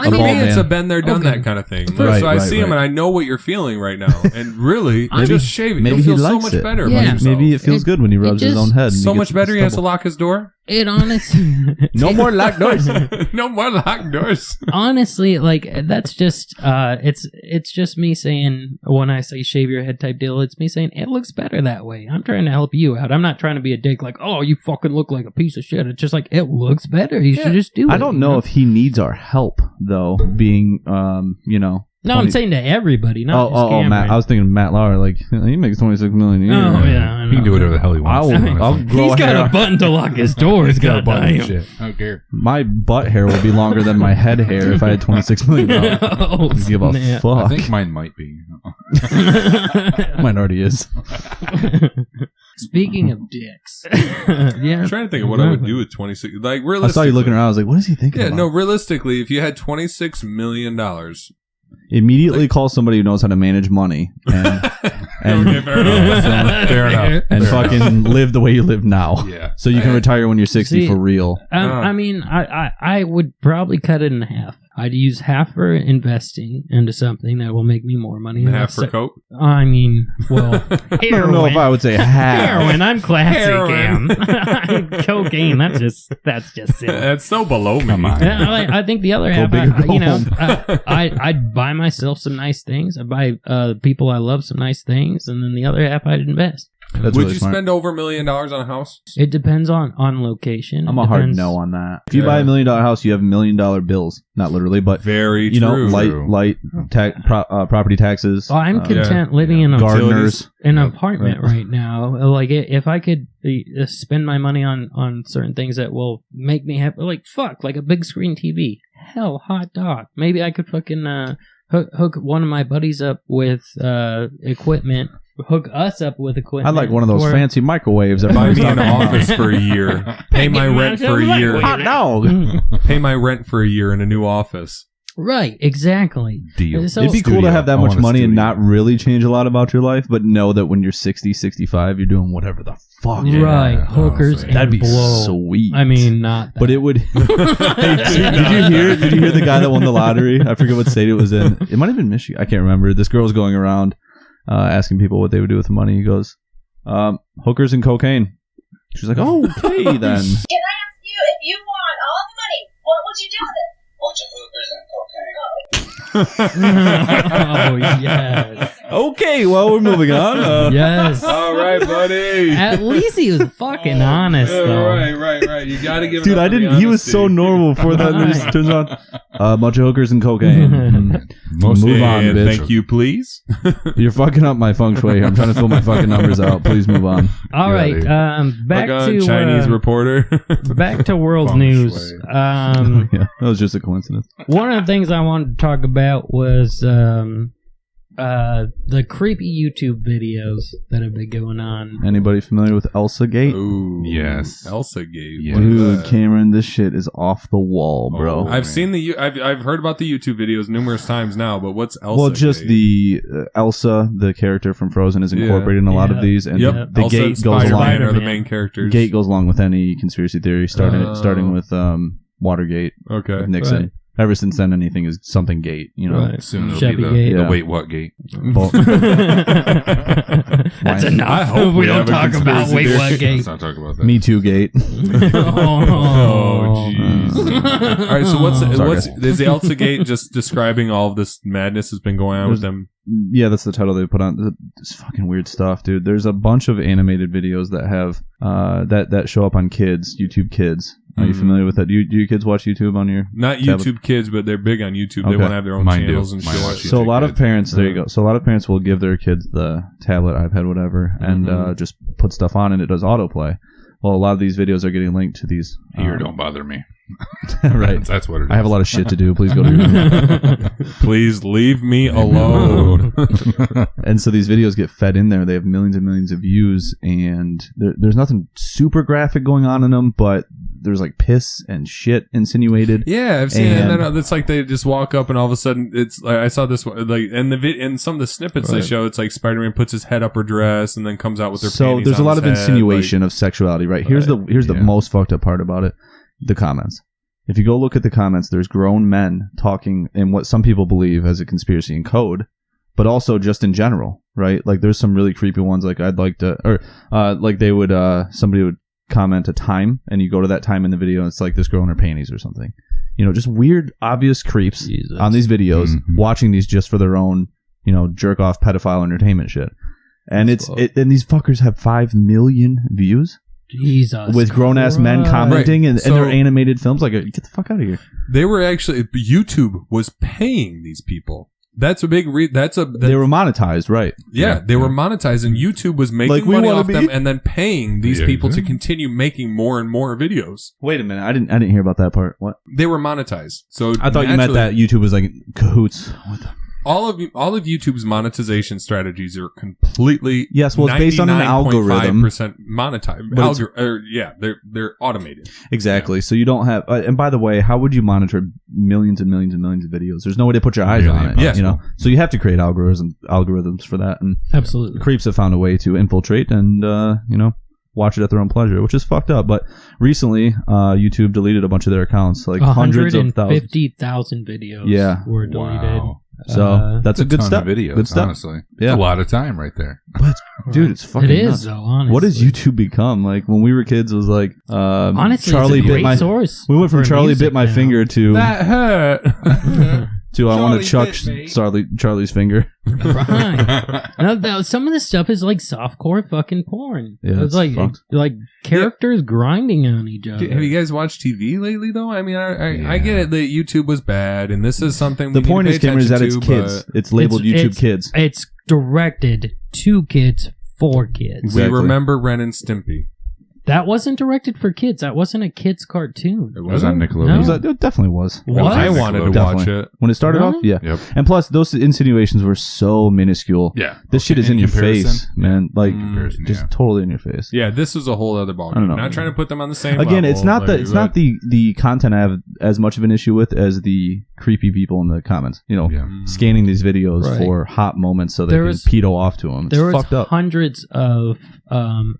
For bald me, it's man. a been there, done Okay. that kind of thing. Right, so I right, see him right. and I know what you're feeling right now. And really, just shave it. maybe You'll feel he so likes much it. better Yeah. about yourself. Maybe it feels good when he rubs his just- own head. And So he much gets better he has to stubble. lock his door. It honestly, No more locked doors. No more locked doors. honestly, like that's just it's just me saying when I say shave your head type deal, it's me saying it looks better that way. I'm trying to help you out. I'm not trying to be a dick like, oh, you fucking look like a piece of shit. It's just like it looks better. You should just do it. I don't know if he needs our help though. Being No, I'm saying to everybody, not just Cameron. Matt. I was thinking Matt Lauer. Like he makes $26 million a year. Oh yeah, I He can know. do whatever the hell he wants. I'll grow He's got hair. a button to lock his doors. He's got a button and goddamn. shit. I don't care. My butt hair would be longer than my head hair if I had $26 million. Oh, I give a snap. fuck. I think mine might be. Mine already is. Speaking of dicks, yeah. I'm trying to think of what I would do with 26. Like, I realistically. saw you looking around. I was like, what is he thinking Yeah, about? no, realistically, if you had $26 million. Immediately call somebody who knows how to manage money and Okay, fair enough. Fair enough. and fucking live the way you live now. Yeah. So you can retire when you're 60 See, for real. I mean, I would probably cut it in half. I'd use half for investing into something that will make me more money. and Half for coke. I mean, well, I don't know if I would say half. heroin. I'm classy, Heroin. Cam. Cocaine. That's just silly. That's so below me. Come on. Yeah, I think the other Go half, big or go home. I'd buy myself some nice things. I'd buy people I love some nice things, and then the other half I'd invest. That's Would really you smart. spend over $1 million on a house? It depends on location. I'm It a hard depends- no on that. If you Yeah. buy $1 million house, you have $1 million bills. Not literally, but Very you know, true. light property taxes. Oh, I'm content living in a gardeners. in an apartment right now. Like if I could spend my money on certain things that will make me happy, like a big screen TV. hell, hot dog. Maybe I could fucking hook one of my buddies up with equipment. Hook us up with equipment. I'd like one of those fancy microwaves. Buy me an office for a year. Pay my rent for a year. Hot dog. Pay my rent for a year in a new office. Right, exactly. Deal. So- It'd be cool Studio. to have that I much want a money and studio. not really change a lot about your life, but know that when you're 60, 65, you're doing whatever the fuck. Right, Yeah, hookers and honestly. That'd be blow. sweet. I mean, not that. but it would. Hey, did you hear the guy that won the lottery? I forget what state it was in. It might have been Michigan. I can't remember. This girl was going around asking people what they would do with the money. He goes, hookers and cocaine. She's like, oh, okay then. Can I ask you, if you want all the money, what would you do with it? Bunch of hookers and Oh, yes. Okay, well, we're moving on. Yes. All right, buddy. At least he was fucking honest, Yeah, though. right. You gotta give. Dude, it up I for the didn't. He was honesty. so normal before that. And it just turns on a bunch of hookers and cocaine. Most Move on, And bitch. thank you, please. You're fucking up my feng shui here. I'm trying to fill my fucking numbers out. Please move on. All Get right, outta back Like a to Chinese reporter. back to world Feng news. shui. Yeah, that was just a coincidence. One of the things I wanted to talk about was the creepy YouTube videos that have been going on. Anybody familiar with Elsa Gate? Ooh, Yes. Elsa Gate. Yeah. What is Dude, that? Cameron, this shit is off the wall, bro. Oh, I've man. seen I've heard about the YouTube videos numerous times now, but what's Elsa? well, just Gate? the Elsa, the character from Frozen, is incorporated in a lot of Yeah. these, and Yep. the Elsa gate and goes Spider-Man along. are the Spider-Man. main characters. Gate goes along with any conspiracy theory, starting with Watergate, Okay. with Nixon. Right. Ever since then, anything is something Gate. You know, Right. Soon it'll Chevy be Gate. the Yeah. wait what gate. Well, That's enough. I hope we we don't have a talk about conspiracy wait theory. what gate. Let's not talk about that. Me Too Gate. Oh, jeez. All right, so what's Sorry. is the Elsa Gate just describing all of this madness has been going on with them? Yeah, that's the title they put on. It's fucking weird stuff, dude. There's a bunch of animated videos that have that show up on Kids, YouTube Kids. Are you Mhm. familiar with that? Do your kids watch YouTube on your? Not YouTube Kids, but they're big on YouTube. They Okay. want to have their own Mine do. channels and Mine shit. watch So a lot of Kids. parents, there you go. So a lot of parents will give their kids the tablet, iPad, whatever, and Mhm. just put stuff on, and it does autoplay. Well, a lot of these videos are getting linked to these. Here, don't bother me. Right. That's what it is. I have a lot of shit to do. Please go to your. Please leave me alone. And so these videos get fed in there. They have millions and millions of views, and there's nothing super graphic going on in them, but there's like piss and shit insinuated. Yeah, I've seen it. And And- then it's like they just walk up, and all of a sudden, it's like I saw this one, like, and and some of the snippets they Right. show, it's like Spider-Man puts his head up her dress, and then comes out with her. So panties there's a on lot his of head, insinuation of sexuality, right? Here's the yeah. most fucked up part about it: the comments. If you go look at the comments, there's grown men talking in what some people believe as a conspiracy in code, but also just in general, right? Like there's some really creepy ones, like I'd like to, or like they would, somebody would comment a time, and you go to that time in the video, and it's like this girl in her panties or something. You know, just weird, obvious creeps Jesus. on these videos, Mhm. watching these just for their own, you know, jerk off pedophile entertainment shit. And That's and these fuckers have 5 million views Jesus. with grown ass men Christ. commenting, Right. and So- they're animated films. Like, get the fuck out of here. They were actually YouTube was paying these people. That's a big. They were monetized, right? Yeah, they were monetizing. YouTube was making Like, we money wanna off be- them and then paying these Yeah, people to yeah. continue making more and more videos. Wait a minute, I didn't hear about that part. What? They were monetized. So I thought you meant naturally, that YouTube was like in cahoots. What the? all of YouTube's monetization strategies are completely Yes, well, it's based on an algorithm. 99.5% monetized. But it's- Yeah, they're automated. Exactly. So you don't have. And by the way, how would you monitor millions and millions and millions of videos? There's no way to put your eyes Really on it. impossible. You know. So you have to create algorithms for that, and Absolutely. creeps have found a way to infiltrate and you know, watch it at their own pleasure, which is fucked up. But recently, YouTube deleted a bunch of their accounts, like hundreds of thousands. 150,000 videos Yeah. were deleted. Wow. So that's a good ton step. of videos, Good step, honestly. Yeah. It's a lot of time right there. dude. It's fucking. It is, nuts. though, honestly. What has YouTube become? Like when we were kids, it was like Honestly, Charlie it's a bit great my. source. We went from for Charlie music bit my now. finger to That hurt. I want to Charlie chuck bit me. Charlie's finger. Right. No, some of this stuff is like softcore fucking porn. Yeah, it's it's like fucked. characters grinding on each other. Have you guys watched TV lately, though? I mean, I get it that YouTube was bad, and this is something. The we point need is, to pay Cameron, is that it's attention kids. to, It's labeled YouTube Kids. It's directed to kids for but kids. Exactly. We remember Ren and Stimpy. That wasn't directed for kids. That wasn't a kid's cartoon. It was on No. Nickelodeon. It definitely was. What? I wanted to watch Definitely. it. When it started Really? off, yeah. Yep. And plus, those insinuations were so minuscule. Yeah. This shit is in your face, man. Like, Comparison, just yeah. totally in your face. Yeah, this was a whole other ballgame. I don't know. Not trying to put them on the same Again, level. it's not like, not the content I have as much of an issue with as the creepy people in the comments. You know, Yeah. scanning these videos Right. for hot moments so they There can was- pedo off to them. It's There was fucked up. hundreds of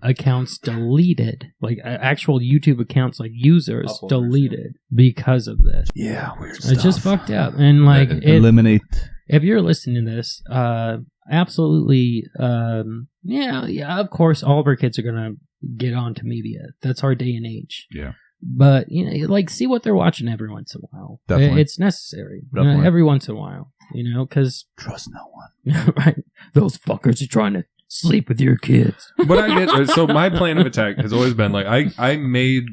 accounts deleted, like actual YouTube accounts, like users Uploaders, deleted because of this. Yeah, weird stuff. It's just fucked up. And like, Eliminate. if you're listening to this, absolutely, yeah, of course, all of our kids are gonna get onto media. That's our day and age. Yeah. But you know, like, see what they're watching every once in a while. Definitely. It's necessary. Definitely. Every once in a while, you know, because Trust no one. right, those fuckers are trying to sleep with your kids. But I get so my plan of attack has always been like I made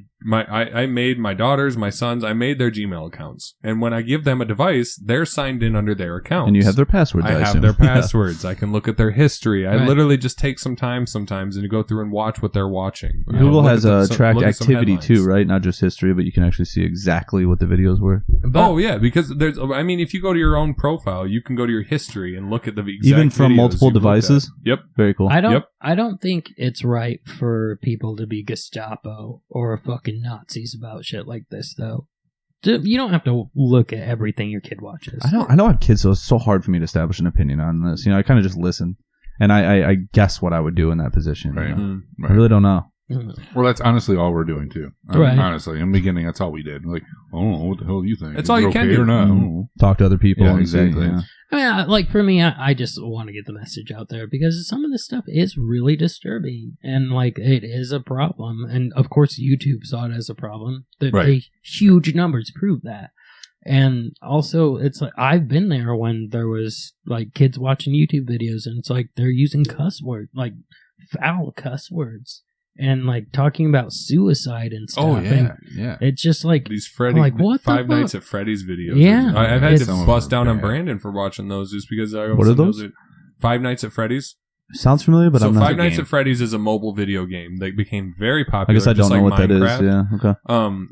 my daughters, my sons, I made their Gmail accounts, and when I give them a device, they're signed in under their accounts, And you have their passwords. I have assume. their Yeah. passwords. I can look at their history. I Right. literally just take some time sometimes and go through and watch what they're watching. You know, Google look has at some- tracked look at some activity headlines. too, right? Not just history, but you can actually see exactly what the videos were. Oh yeah, because there's. I mean, if you go to your own profile, you can go to your history and look at the exact Even from videos multiple you've looked at. devices? Yep. Very cool. I don't. Yep. I don't think it's right for people to be Gestapo or fucking Nazis about shit like this, though. You don't have to look at everything your kid watches. I know I have kids, so it's so hard for me to establish an opinion on this. You know, I kind of just listen, and I guess what I would do in that position. you Right. know? Mm. I really don't know. Well, that's honestly all we're doing too. I mean, Right. honestly, in the beginning, that's all we did. Like, oh, what the hell do you think? That's Is all it you can okay do. or not? Mm. Talk to other people. Yeah, and see, exactly. yeah. I mean, like, for me, I just want to get the message out there because some of this stuff is really disturbing, and like, it is a problem. And of course, YouTube saw it as a problem. Right. Huge numbers prove that. And also, it's like, I've been there when there was like kids watching YouTube videos, and it's like they're using cuss words, like foul cuss words, and like talking about suicide and stuff. Oh And yeah, yeah. it's just like, These Freddy, Like, what the Five fuck? Nights at Freddy's videos. Yeah. I've had It's- to bust down on Brandon for watching those just because I. What are those? Five Nights at Freddy's. Sounds familiar, but So I'm not. Five Nights game. at Freddy's is a mobile video game that became very I popular. guess I just don't know like what that is. Minecraft. Yeah.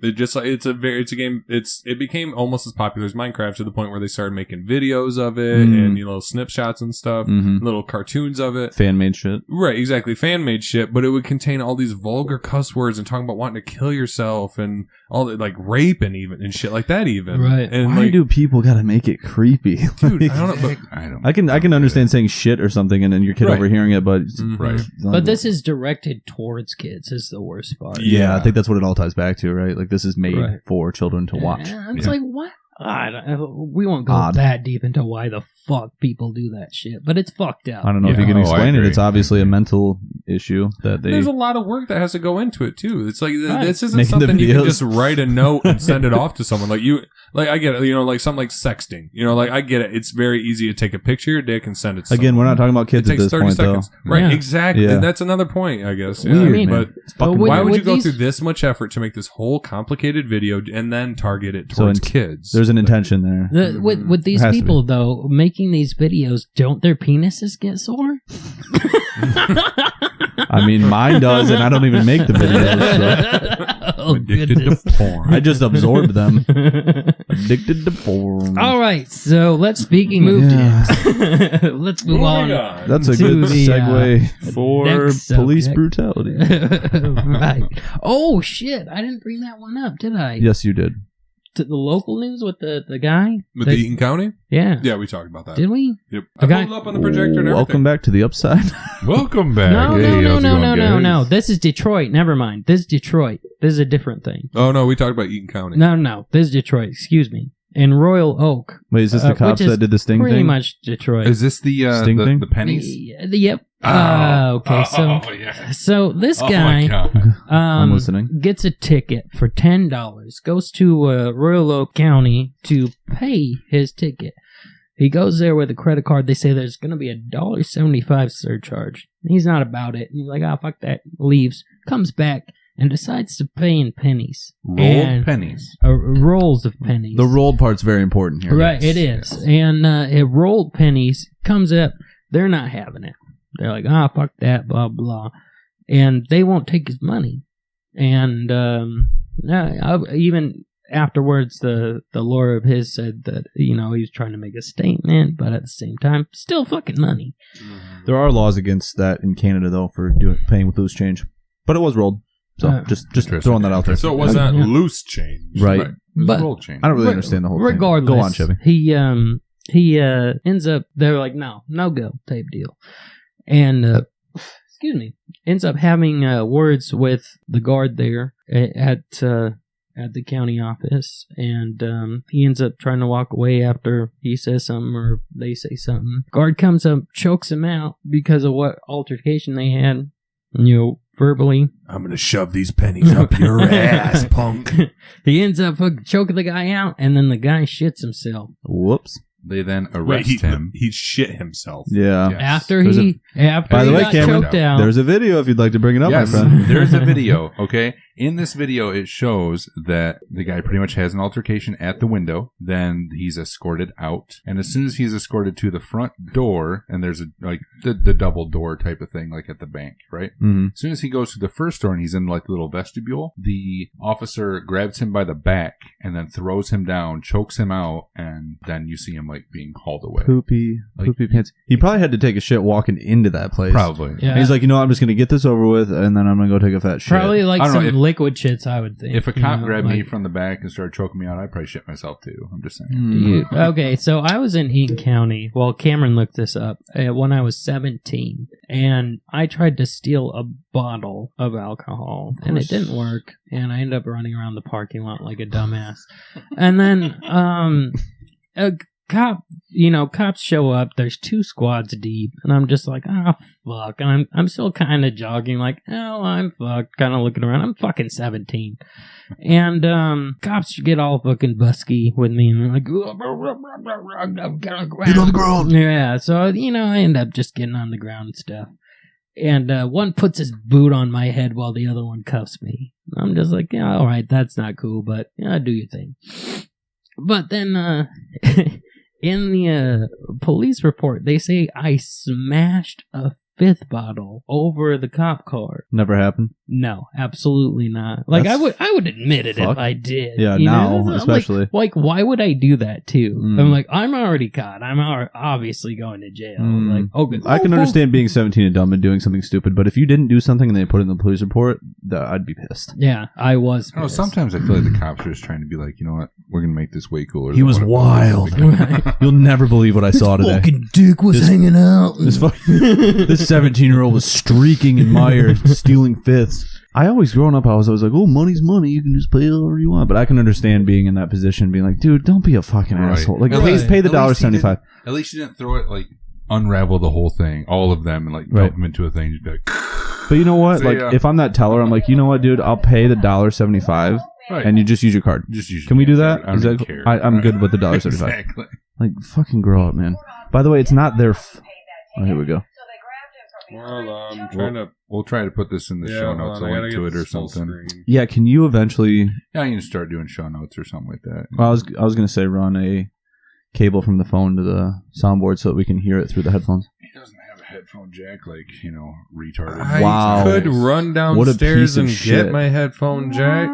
Okay. It just like it's a game. It became almost as popular as Minecraft to the point where they started making videos of it and snapshots and stuff, Mm-hmm. little cartoons of it. Fan made shit. Right, exactly, fan made shit, but it would contain all these vulgar cuss words and talking about wanting to kill yourself and all the like rape and even and shit like that. Even Right. and Why like, do people gotta make it creepy? dude, Like, I don't know, but I don't. I can understand saying shit or something, and then your kid Right. overhearing it, but Right. but this is directed towards kids. Is the worst part. Yeah, I think that's what it all ties back to, right? Like this is made Right. for children to watch. Yeah, it's Yeah. like, what? We won't go Odd. that deep into why the fuck people do that shit, but it's fucked up. I don't know if Yeah. you can Oh, I explain it. agree. It's obviously a mental issue that they. there's a lot of work that has to go into it too. It's like Right. this isn't Making the something you can videos. just write a note and send it off to someone. Like I get it, like something like sexting. Like I get it. It's very easy to take a picture of your dick and send it to Again, someone. we're not talking about It kids at takes this 30 point, seconds. though. Right, Yeah. exactly. Yeah. That's another point, I guess. Yeah. Weird, I mean, man. but It's fucking with- why would with you go these- through this much effort to make this whole complicated video and then target it So towards in- kids? There's an intention there. With these There has to people though, making these videos, don't their penises get sore? I mean, mine does, and I don't even make the videos. Oh, Addicted goodness. to porn. So I just absorb them. Addicted to porn. All right, so let's speaking Move James. Let's move on. That's a to good the, segue for next police subject. brutality. Right. Oh shit! I didn't bring that one up, did I? Yes, you did. To the local news with the guy. With the Eaton County? Yeah. Yeah, we talked about that. Did we? Yep. The I guy- pulled it up on the projector and Welcome everything. back to the upside. Welcome back. No, Hey, how's it going, no. guys? This is Detroit. Never mind. This is Detroit. This is a different thing. Oh no, we talked about Eaton County. No. This is Detroit. Excuse me. In Royal Oak. Wait, is this the cops which is that did the sting pretty thing? much Detroit. Is this the Sting thing? the pennies? Yep. Okay. yeah. So this Oh guy my God. I'm listening. gets a ticket for $10, goes to Royal Oak County to pay his ticket. He goes there with a credit card. They say there's going to be a $1.75 surcharge. He's not about it. He's like, oh, fuck that. Leaves. Comes back and decides to pay in pennies. Rolled And- pennies. Rolls of pennies. The rolled part's very important here. Right, it is. And it rolled pennies, comes up. They're not having it. They're like, fuck that, blah, blah. And they won't take his money. And even afterwards, the lawyer of his said that, he was trying to make a statement, but at the same time, still fucking money. There are laws against that in Canada, though, for paying with loose change. But it was rolled. So just throwing that out there. So it was not loose change. Right. It was But- roll change. I don't really understand the whole Regardless, thing. Go on, Chevy. he ends up, they're like, no go type deal. And, excuse me, ends up having words with the guard there at the county office, and he ends up trying to walk away after he says something or they say something. Guard comes up, chokes him out because of what altercation they had, verbally. I'm going to shove these pennies up your ass, punk. He ends up fucking choking the guy out, and then the guy shits himself. Whoops. They then arrest him. He shit himself. Yeah. Yes. After There's he By the way, got Cameron, choked out. there's a video if you'd like to bring it up, Yes, my friend. there's a video, okay? In this video, it shows that the guy pretty much has an altercation at the window. Then he's escorted out. And as soon as he's escorted to the front door, and there's the double door type of thing, like at the bank, right? Mhm. As soon as he goes to the first door and he's in like the little vestibule, the officer grabs him by the back and then throws him down, chokes him out, and then you see him like being hauled away. Poopy pants. He probably had to take a shit walking into that place. Probably. Yeah. And he's like, I'm just going to get this over with, and then I'm going to go take a fat shit. Probably like I don't know, some if- liquid shits, I would think. If a cop grabbed me like- from the back and started choking me out, I'd probably shit myself too. I'm just saying. Mm. Okay, so I was in Eaton County. Well, Cameron looked this up when I was 17, and I tried to steal a bottle of alcohol, and it didn't work, and I ended up running around the parking lot like a dumbass. And then a cops show up. There's 2 squads deep, and I'm just like, fuck. And I'm still kind of jogging, like, I'm fucked, kind of looking around. I'm fucking 17. And cops get all fucking busky with me, and they're like, get on the ground. Yeah, so, I end up just getting on the ground and stuff. And one puts his boot on my head while the other one cuffs me. I'm just like, yeah, all right, that's not cool, but do your thing. But then, in the police report, they say I smashed a 5th bottle over the cop car. Never happened. No, absolutely not. Like, That's I would admit it fuck. if I did. Yeah, you now, know? especially. Like, why would I do that too? Mm. I'm like, I'm already caught. I'm obviously going to jail. Mm. Like, okay, I can understand being 17 and dumb and doing something stupid, but if you didn't do something and they put it in the police report, I'd be pissed. Yeah, I was. I don't know, pissed. sometimes I feel like the cops are just trying to be like, you know what, we're going to make this way cooler. He than was what it wild. Right. You'll never believe what I saw today. dick was This- hanging out. This 17-year-old was streaking in mire, stealing 5ths. I always, growing up, I was always like, oh, money's money. You can just pay whatever you want. But I can understand being in that position, being like, dude, don't be a fucking Right. asshole. Like, At at least least- pay the at least he $1.75. At least you didn't throw it, like, unravel the whole thing, all of them, and, like, Right. dump them into a thing. Just be like, But you know what? See Like, ya. if I'm that teller, I'm like, you know what, dude? I'll pay the $1.75, right. and you just use your card. Just use your Can we do hand, that? I don't even Exactly. care. I'm good with the $1.75. Exactly. Like, fucking grow up, man. By the way, it's not their. Oh, here we go. Well, I'm trying to. We'll try to put this in the show notes, a link to it or something. Yeah, can you eventually? Yeah, you can start doing show notes or something like that. Well, I was gonna say run a cable from the phone to the soundboard so that we can hear it through the headphones. He doesn't have a headphone jack, like, retarded. I Wow. could run What a piece downstairs of and shit. get my headphone jack.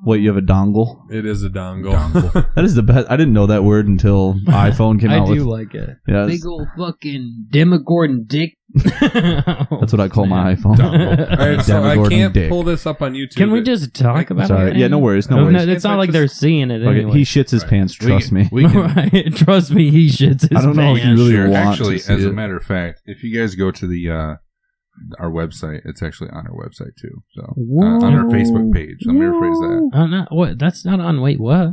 Wait, you have a dongle? It is a dongle. Dongle. That is the best. I didn't know that word until iPhone came I out do with. like it. Yeah, Big old fucking Demogorgon dick. that's what I call my iPhone. Dongle. All right, so I Demogorgon can't dick. pull this up on YouTube. Can we just talk about Sorry. it? Yeah, no worries. No Oh, worries. it's not like they're seeing it Okay, anyway. he shits his Right. pants. We Trust can- me. We can, Right. Trust me, he shits his I don't know if you pants. really Sure. want Actually, to see as a it. matter of fact, if you guys go to the our website, it's actually on our website too. So on our Facebook page. Let me rephrase that. Oh, no, what? That's not on. Wait, what?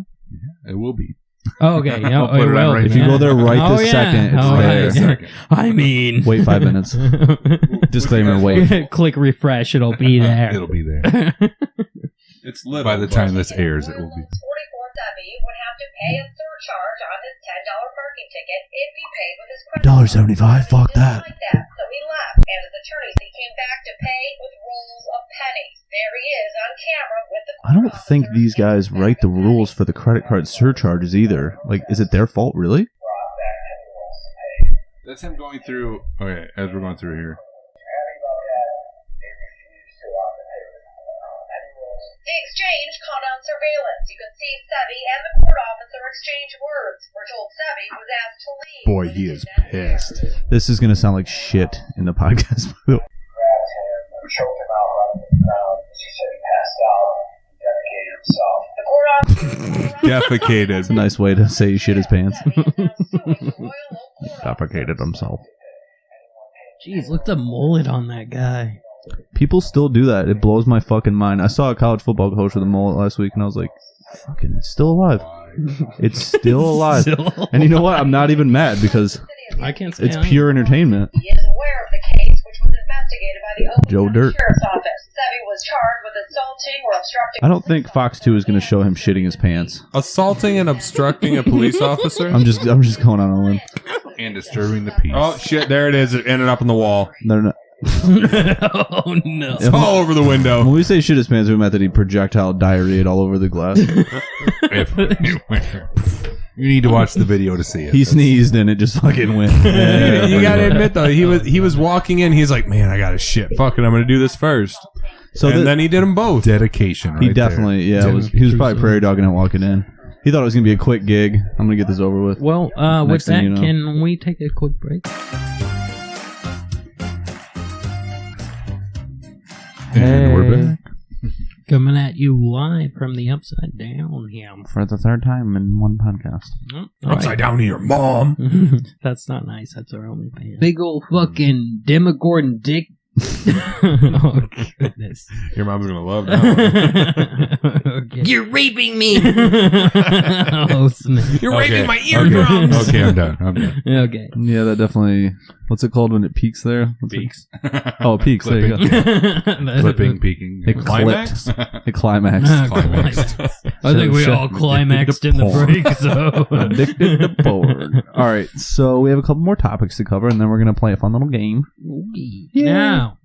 It will be. Oh, okay. Yeah, I'll put it on will right be. If you go there right this second, it's right. there. I mean, Wait 5 minutes. Disclaimer. Wait. Click refresh. It'll be there. It'll be there. It's little. By the but- time this airs, it will be. 44W would have to pay a surcharge on his $10 parking ticket if he paid with his credit card. $1.75, fuck He didn't that. like that, so he left. And his attorney said he came back to pay with rolls of pennies. There he is on camera with the. I don't think these guys write the rules for the credit card surcharges either. Like, is it their fault, really? That's him going through. Okay, as we're going through here. The exchange caught on surveillance. You can see Sevi and the court officer exchange words. We're told Sevi was asked to leave. Boy, he is pissed. This is going to sound like shit in the podcast. Grabbed him, choked him out on the ground. She said he passed out, defecated himself. The court officer Defecated. It's a nice way to say he shit his pants. Defecated Defecated himself. Jeez, look at the mullet on that guy. People still do that. It blows my fucking mind. I saw a college football coach with a mullet last week, and I was like, fucking, it's still alive. It's still alive. And you know what? I'm not even mad because I can't say it's I- pure entertainment. He is aware of the case, which was investigated by the Oakland Joe County Dirt. Sheriff's Office. Sevi was charged with assaulting or obstructing. I don't think Fox 2 is going to show him shitting his pants. Assaulting and obstructing a police officer? I'm just going on a limb. And disturbing the peace. Oh, shit, there it is. It ended up on the wall. They're not. Oh no! It's all over the window. When we say shit his pants, we meant that he projectile diarrheaed all over the glass. If you need to watch the video to see it. He sneezed and it just fucking went. You gotta admit though, he was walking in. He's like, man, I gotta shit. Fuck it, I'm gonna do this first. So And then he did them both. Dedication. he right definitely, there. he was probably prairie dogging it walking in. He thought it was gonna be a quick gig. I'm gonna get this over with. Well, with Next that, thing you know. can we take a quick break? And we're back. Coming at you live from the Upside Down here. For the third time in one podcast. All Upside down to your mom. right. That's not nice. That's our only fan. Big old fucking Demogorgon dick. Oh goodness! Your mom's gonna love that. Okay. You're raping me. Oh, snap. You're Okay. raping my eardrums. Okay, I'm done. Okay. Yeah, that definitely. What's it called when it peaks there? What's it- Peaks. Oh, peaks. There you go. Clipping, peaking. It Climax? clipped. It climaxed. Climax. I think we Shut- all climaxed in the porn. break, so. Addicted to porn. All right, so we have a couple more topics to cover, and then we're gonna play a fun little game. Now,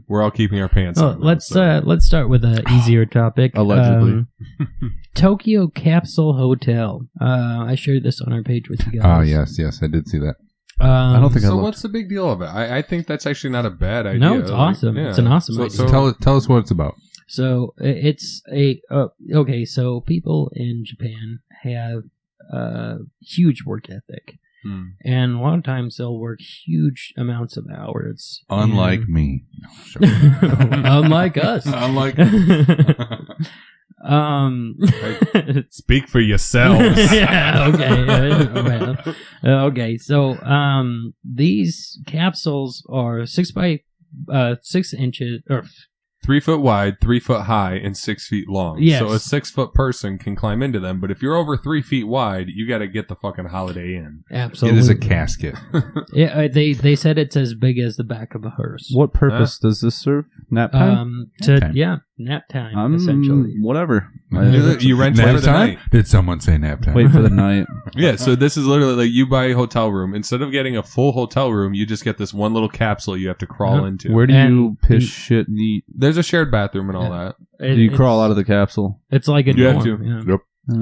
We're all keeping our pants oh, on. let's start with an easier topic. Allegedly. Tokyo Capsule Hotel. I shared this on our page with you guys. Oh, yes, I did see that. I don't think I So looked. what's the big deal of it? I think that's actually not a bad idea. No, it's awesome. It's an awesome So- idea. so- Tell us what it's about. So it's a okay. So people in Japan have huge work ethic, and a lot of times they'll work huge amounts of hours. Unlike And- me. No, sure. unlike us. Unlike Speak for yourselves. Yeah, okay. Okay, so these capsules are 6 by 6 inches, or 3 foot wide, 3 foot high, and 6 feet long. Yes. So a 6 foot person can climb into them. But if you're over 3 feet wide, you got to get the fucking Holiday Inn. absolutely. it is a casket. Yeah, they said it's as big as the back of a hearse. What purpose does this serve? Nap time? To time. yeah, nap time essentially. Whatever. You rent it Nap for the time? night. Did someone say nap time? Wait for the night. Yeah, so this is literally like you buy a hotel room. Instead of getting a full hotel room, you just get this one little capsule you have to crawl Yeah. into. Where do And- you piss, shit, and eat? There's a shared bathroom and all that. Do you crawl out of the capsule? It's like a You have dorm. to. Yeah. Yep.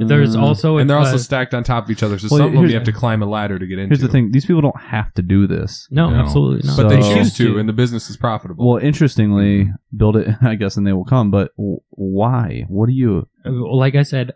There's also And they're also uh, stacked on top of each other. So Well, some of them here's- you have to climb a ladder to get into. Here's the thing: these people don't have to do this. no, No. absolutely not. But they So- choose to, and the business is profitable. Well, interestingly, build it, I guess, and they will come. But why? What do you? Like I said,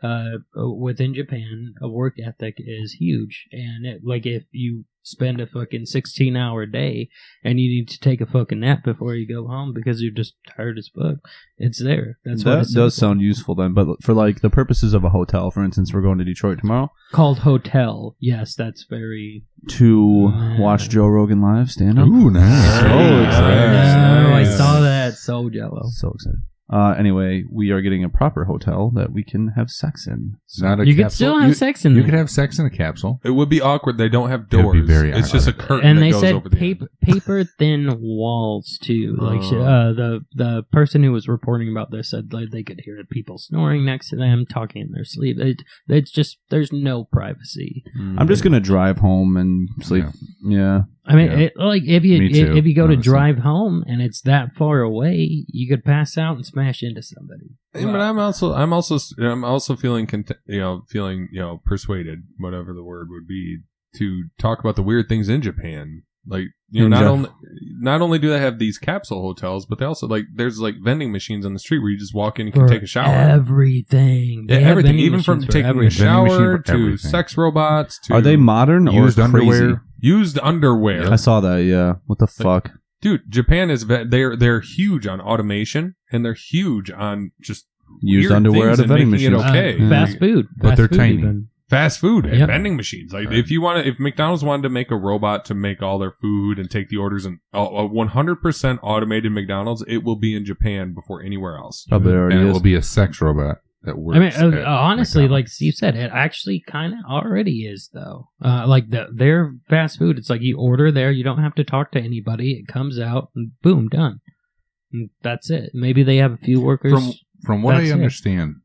within Japan, a work ethic is huge, and like if you spend a fucking 16-hour day and you need to take a fucking nap before you go home because you're just tired as fuck, it's there. That's what That it's does sound useful then. But for like the purposes of a hotel, for instance, we're going to Detroit tomorrow called hotel. Yes, that's very. to watch Joe Rogan live stand up. Ooh, nice. So excited. Oh, I saw that. So jello. So excited. Anyway, we are getting a proper hotel that we can have sex in. It's not a You could capsule. still have sex in You there. could have sex in a capsule. It would be awkward. They don't have It'd doors. be very It's just a awkward. curtain And that they goes said over the end. paper thin walls too. Like the person who was reporting about this said like they could hear people snoring next to them, talking in their sleep. It's just there's no privacy. I'm just gonna drive home and sleep. Yeah. I mean, Yeah. like if Me too, you go to honestly. drive home and it's that far away, you could pass out and smash into somebody. Yeah, but I'm also feeling persuaded, whatever the word would be, to talk about the weird things in Japan. Like, you know, not only do they have these capsule hotels, but they also there's vending machines on the street where you just walk in and can take a shower. Everything. Yeah, everything. Even from taking a shower to everything. sex robots to Are they modern or used crazy? underwear? used underwear. I saw that. Yeah. What the fuck? Dude, Japan is they're huge on automation and they're huge on just Used weird underwear things out of and vending making machines. it okay. Fast food. But Fast they're food tiny. even. Fast food and Yep. vending machines. Like Right. if McDonald's wanted to make a robot to make all their food and take the orders and a 100% automated McDonald's, it will be in Japan before anywhere else. Probably already And it is. will be a sex robot that works. I mean, at honestly, McDonald's. like Steve said, it actually kind of already is, though. Their fast food, it's like you order there, you don't have to talk to anybody. It comes out, and boom, done. And that's it. Maybe they have a few workers. From what That's I it. understand,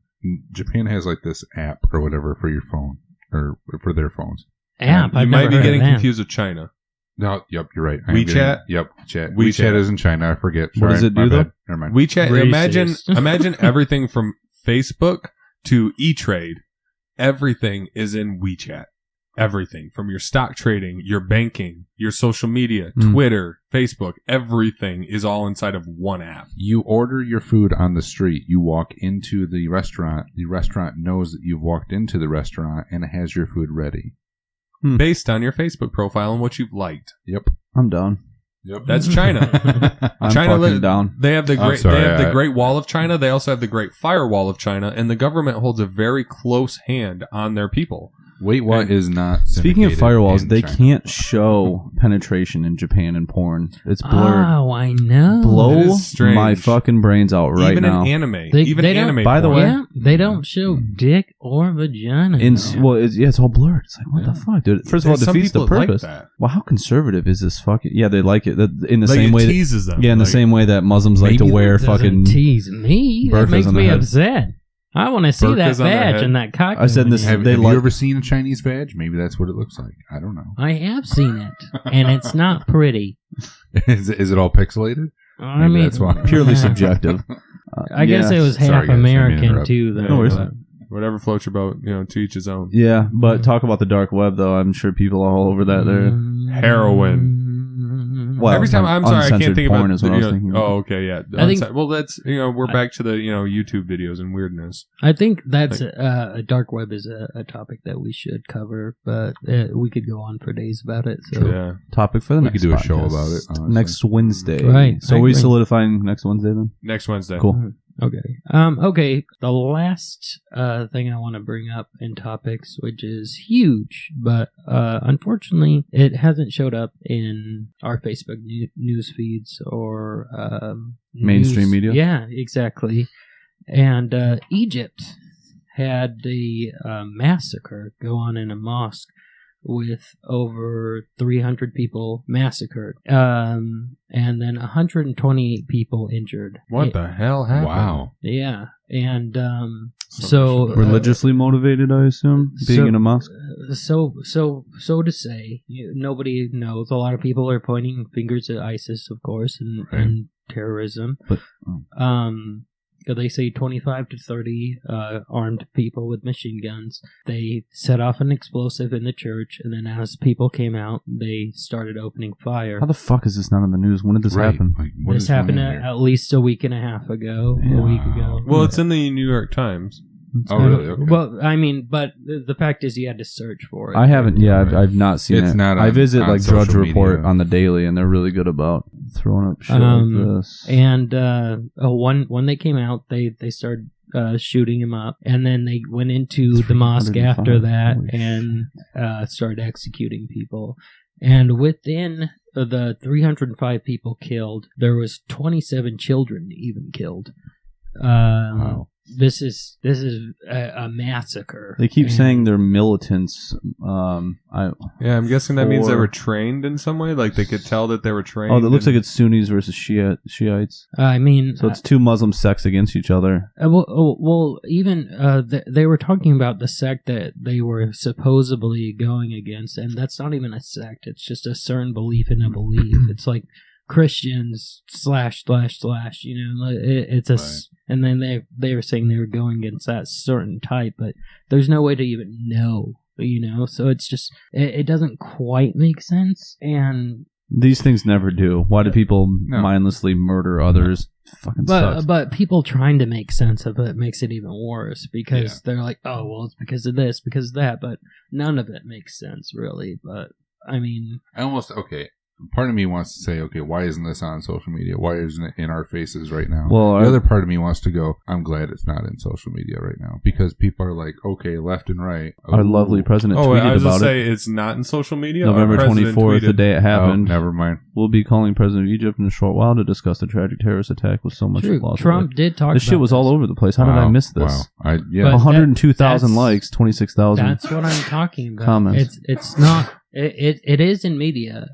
Japan has like this app or whatever for your phone or for their phones. app. You I've might never be heard getting of that. confused with China. No, yep, you're right. I'm WeChat? getting- Yep, WeChat. WeChat is in China. I forget. What does Sorry, it my do, though? bad. Never mind. WeChat. Racist. Imagine everything from Facebook to E-Trade. Everything is in WeChat. Everything from your stock trading, your banking, your social media, Twitter, Facebook, everything is all inside of one app. You order your food on the street. You walk into the restaurant. The restaurant knows that you've walked into the restaurant and it has your food ready. Based on your Facebook profile and what you've liked. Yep. I'm down. Yep. That's China. I'm China fucking down. They have the I'm great sorry, they have the I- Great Wall of China. They also have the Great Firewall of China, and the government holds a very close hand on their people. Wait, what is not Speaking of syndicated firewalls, in they China. can't show penetration in Japan in porn. It's blurred. Oh, I know. It Blow is strange. my fucking brains out right even now. in anime, They- even they don't- anime. By the porn. way- Yeah, they don't show dick or vagina. It's all blurred. It's like, what the fuck, dude? First of all, it There's some defeats the people that purpose. Like that. Well, how conservative is this fucking? Yeah, they like it in the Like, same it way. teases them. Yeah, in the Like, same way that Muslims like to Maybe wear Doesn't fucking. tease me. That burkas makes on the me head. upset. I want to see Burkas that on their badge head. and that cock. I said this- Have, They have like- you ever seen a Chinese badge? Maybe that's what it looks like. I don't know. I have seen it, and it's not pretty. Is it all pixelated? I Maybe mean, that's why. Purely subjective. I guess yeah. it was Sorry, half guys, I didn't mean to American interrupt. too, though. No worries. but- Whatever floats your boat, to each his own. Yeah, but talk about the dark web though. I'm sure people are all over that there. Heroin. Well, Every time, I'm sorry, I can't uncensored think porn about. is what I was thinking. Oh, okay, yeah. I think- Well, that's we're back to the YouTube videos and weirdness. I think that's a dark web is a topic that we should cover, but we could go on for days about it. So Yeah. Topic for the We next could do a show podcast. about it, honestly. Next Wednesday. Right, So I are we agree. solidifying next Wednesday then? Next Wednesday. Cool. Okay. Okay. The last thing I want to bring up in topics, which is huge, but unfortunately, it hasn't showed up in our Facebook news feeds or Mainstream media? Yeah, exactly. And Egypt had a massacre go on in a mosque with over 300 people massacred, and then 128 people injured. What the hell happened? Wow. Yeah, and So Religiously motivated, I assume, being in a mosque. So to say, nobody knows. A lot of people are pointing fingers at ISIS, of course, and terrorism. But They say 25 to 30 armed people with machine guns. They set off an explosive in the church, and then as people came out, they started opening fire. how the fuck is this not on the news? When did this Right. happen? Like, what This is going happened on here? at least a week and a half ago. Yeah. A week ago. Well, it's in the New York Times. Oh, really? Okay. Well, I mean, but the fact is, you had to search for it. I haven't. Yeah, I've not seen It's it. not I on- visit on like Drudge social Report media. on the daily, and they're really good about throwing up shit like this. And when they came out, they started shooting him up, and then they went into the mosque after 305. that Holy and started executing people. And within the 305 people killed, there was 27 children even killed. Wow. This is a massacre. They keep And- saying they're militants. Yeah, I'm guessing that means they were trained in some way. Like they could tell that they were trained. Oh, that looks and- like it's Sunnis versus Shiites. I mean, So it's two Muslim sects against each other. even they were talking about the sect that they were supposedly going against, and that's not even a sect. It's just a certain belief in a belief. It's like Christians / it's a Right. and then they were saying they were going against that certain type, but there's no way to even know, so it's just it doesn't quite make sense. And These things never do. Why do people mindlessly murder others? Fucking sucks. But people trying to make sense of it makes it even worse because they're like, oh, well, it's because of this, because of that, but none of it makes sense, really. But, I mean... Part of me wants to say, okay, why isn't this on social media? Why isn't it in our faces right now? Well, the other part of me wants to go, I'm glad it's not in social media right now. Because people are like, okay, left and right. Our lovely president tweeted I was about say it. it's not in social media? November 24th, the day it happened. Never mind. We'll be calling President of Egypt in a short while to discuss the tragic terrorist attack with so much loss. Trump did talk about this shit was all over the place. How did I miss this? Wow. 102,000 likes, 26,000 That's what I'm talking about. comments. It's not... It is in media.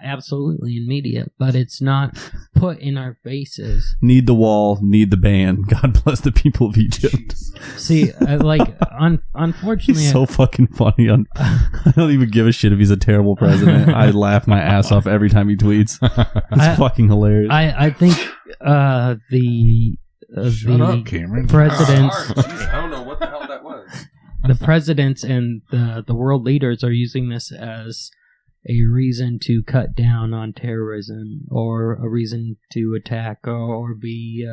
Absolutely in media, but it's not put in our faces. Need the wall, need the ban. God bless the people of Egypt. See, unfortunately, he's so fucking funny. I don't even give a shit if he's a terrible president. I laugh my ass off every time he tweets. It's fucking hilarious. I think Shut up, Cameron. Presidents. I don't know what the hell that was. The presidents and the world leaders are using this as a reason to cut down on terrorism or a reason to attack or be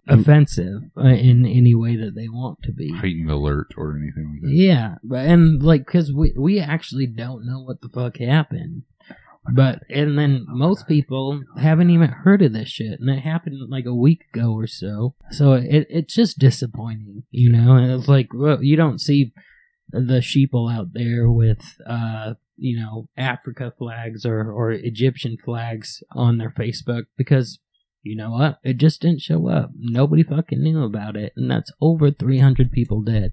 offensive in any way that they want to be. Heightened alert or anything like that. Yeah, and because we actually don't know what the fuck happened. And then most people haven't even heard of this shit, and it happened like a week ago or so. So it's just disappointing, And it's like, well, you don't see the sheeple out there with Africa flags or Egyptian flags on their Facebook because, you know what? It just didn't show up. Nobody fucking knew about it, and that's over 300 people dead.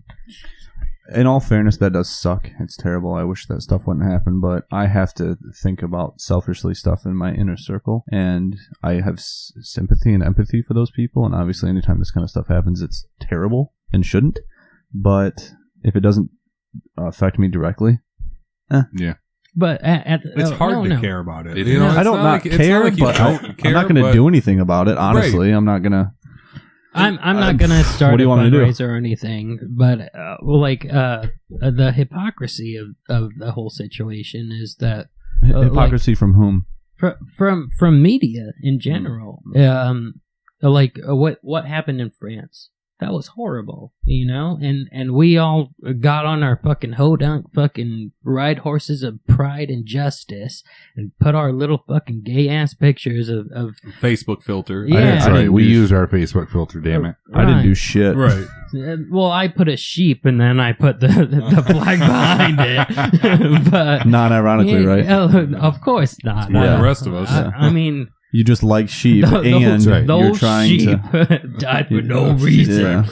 In all fairness, that does suck. It's terrible. I wish that stuff wouldn't happen, but I have to think about selfishly stuff in my inner circle, and I have sympathy and empathy for those people, and obviously anytime this kind of stuff happens, it's terrible and shouldn't, but if it doesn't affect me directly, yeah. But it's hard to care about it. I don't not care, but I'm not going to do anything about it. Honestly, right. I'm not going to. I'm not going to start a fundraiser or anything, but the hypocrisy of the whole situation is that hypocrisy from whom? From media in general. What happened in France? That was horrible, and we all got on our fucking ho-dunk fucking ride horses of pride and justice and put our little fucking gay-ass pictures of Facebook filter. Yeah. That's right. We used our Facebook filter, damn it. Right. I didn't do shit. Right. Well, I put a sheep and then I put the flag behind it. But non-ironically, right? Of course not. More than the rest of us. I mean... You just like sheep, and you're trying sheep to died for no reason. Yeah.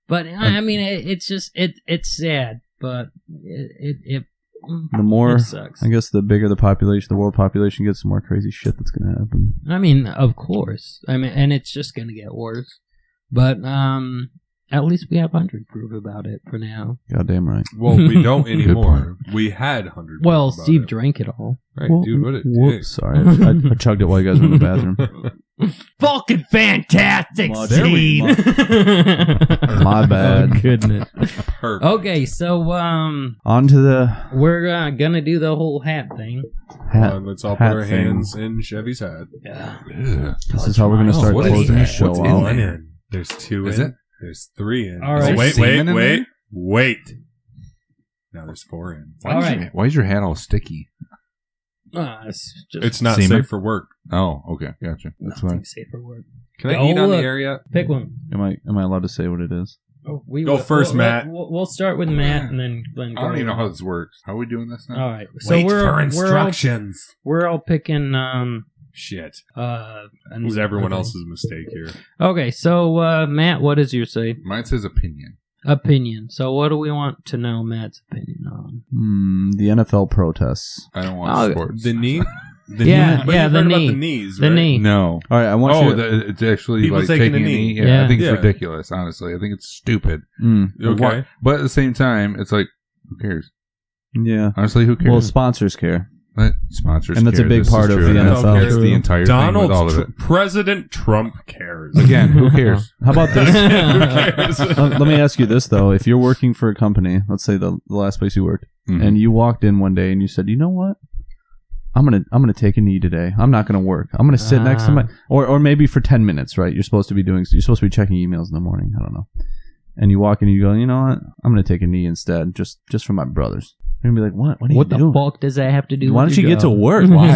But I mean, it's just it's sad, but it the more, sucks. I guess, the bigger the population, the world population gets, the more crazy shit that's going to happen. I mean, of course. I mean, and it's just going to get worse. But at least we have 100 proof about it for now. Goddamn right. Well, we don't anymore. We had 100. Well, Steve drank it all. Right, well, dude. What a dick. Sorry, I chugged it while you guys were in the bathroom. Fucking fantastic scene. My bad. Oh, goodness. Perfect. Okay, so on to the. We're gonna do the whole hat thing. Let's all put our hands in Chevy's hat. Yeah. This is how we're gonna start closing the show What's out. in there? There's 2 Is in. it? There's 3 in. All right. Wait. Now there's 4 in. Why is your hat all sticky? It's not semen? safe for work. Oh, okay, gotcha. That's why. Safe for work. Can I eat on the area? Pick one. Am I allowed to say what it is? Oh, Go first, Matt. We'll start with Matt and then Glenn. I don't even know how this works. How are we doing this now? All right. So we're instructions. We're all picking. Shit. It was everyone else's mistake here. Okay, so Matt, what is your say? Mine says opinion. Opinion. So what do we want to know Matt's opinion on? The NFL protests. I don't watch sports. The knee? The knee. About the knees, right? The knee. No. All right, I want you to... it's actually people like taking taking a a knee. knee. Yeah, I think it's Yeah. ridiculous, honestly. I think it's stupid. Okay. But at the same time, it's like, who cares? Yeah. Honestly, who cares? Well, sponsors care. But sponsors And that's a care. big This part is of true. the And NFL. It's the entire thing with all of it. President Trump cares. Again, who cares? How about this? Who cares? Let me ask you this, though. If you're working for a company, let's say the last place you worked, Mhm. and you walked in one day and you said, you know what? I'm gonna take a knee today. I'm not gonna work. I'm gonna sit next to my or maybe for 10 minutes, right? You're supposed to be checking emails in the morning. I don't know. And you walk in and you go, you know what? I'm gonna take a knee instead, just for my brothers. You're gonna be like, what? What are you doing? Fuck does that have to do? Why with don't you your get to job? work? Why?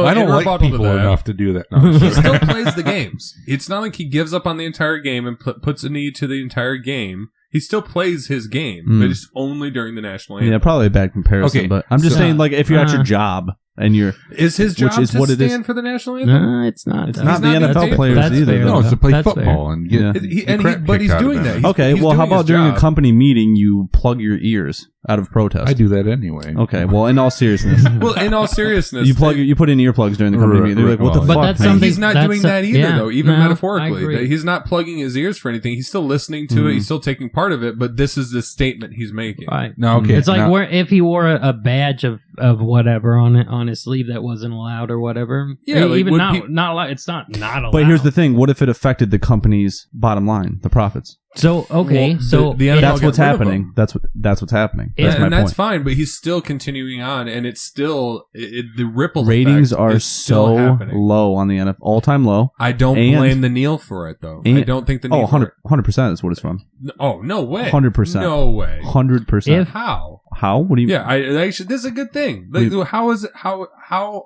I don't like people enough to do that. No, He still plays the games. It's not like he gives up on the entire game and puts a knee to the entire game. He still plays his game, but it's only during the national anthem. Yeah, probably a bad comparison, Okay, but I'm just so- saying, like, if you're at your job and you're Is his job Which is to what it is. stand for the national anthem? No, it's not. It's though. not the not NFL getting paid players That's either. fair. though. No, it's to play That's football and get Yeah. the crap But he's kicked out of doing him. that. He's Okay, he's well, how doing his about during a job. company meeting, you plug your ears out of protest? I do that anyway. Okay, well, in all seriousness, Well, in all seriousness, you put in earplugs during the company meeting. They're like, what the But fuck? But that's man? something. he's not that's doing that either, yeah, though, even no, I metaphorically. agree. That he's not plugging his ears for anything. He's still listening to it. He's still taking part of it, but this is the statement he's making. Right. No, okay. It's like now- if he wore a badge of whatever on his sleeve that wasn't allowed or whatever. Yeah, like, even would not allowed. It's not allowed. But here's the thing: what if it affected the company's bottom line, the profits? So okay, Well, so the NFL That's get what's rid of happening. him. That's what's happening. Yeah, That's my and that's point. fine, but he's still continuing on, and it's still the ripple Ratings effect are is still so happening. low on the NFL, all-time low. I don't And- blame the kneel for it, though. I And- don't think the Oh, kneel for it. 100% is what it's from. Oh, no way. 100%. No way. 100%. How? How? What do you? Yeah, actually, this is a good thing. Like, how is it? How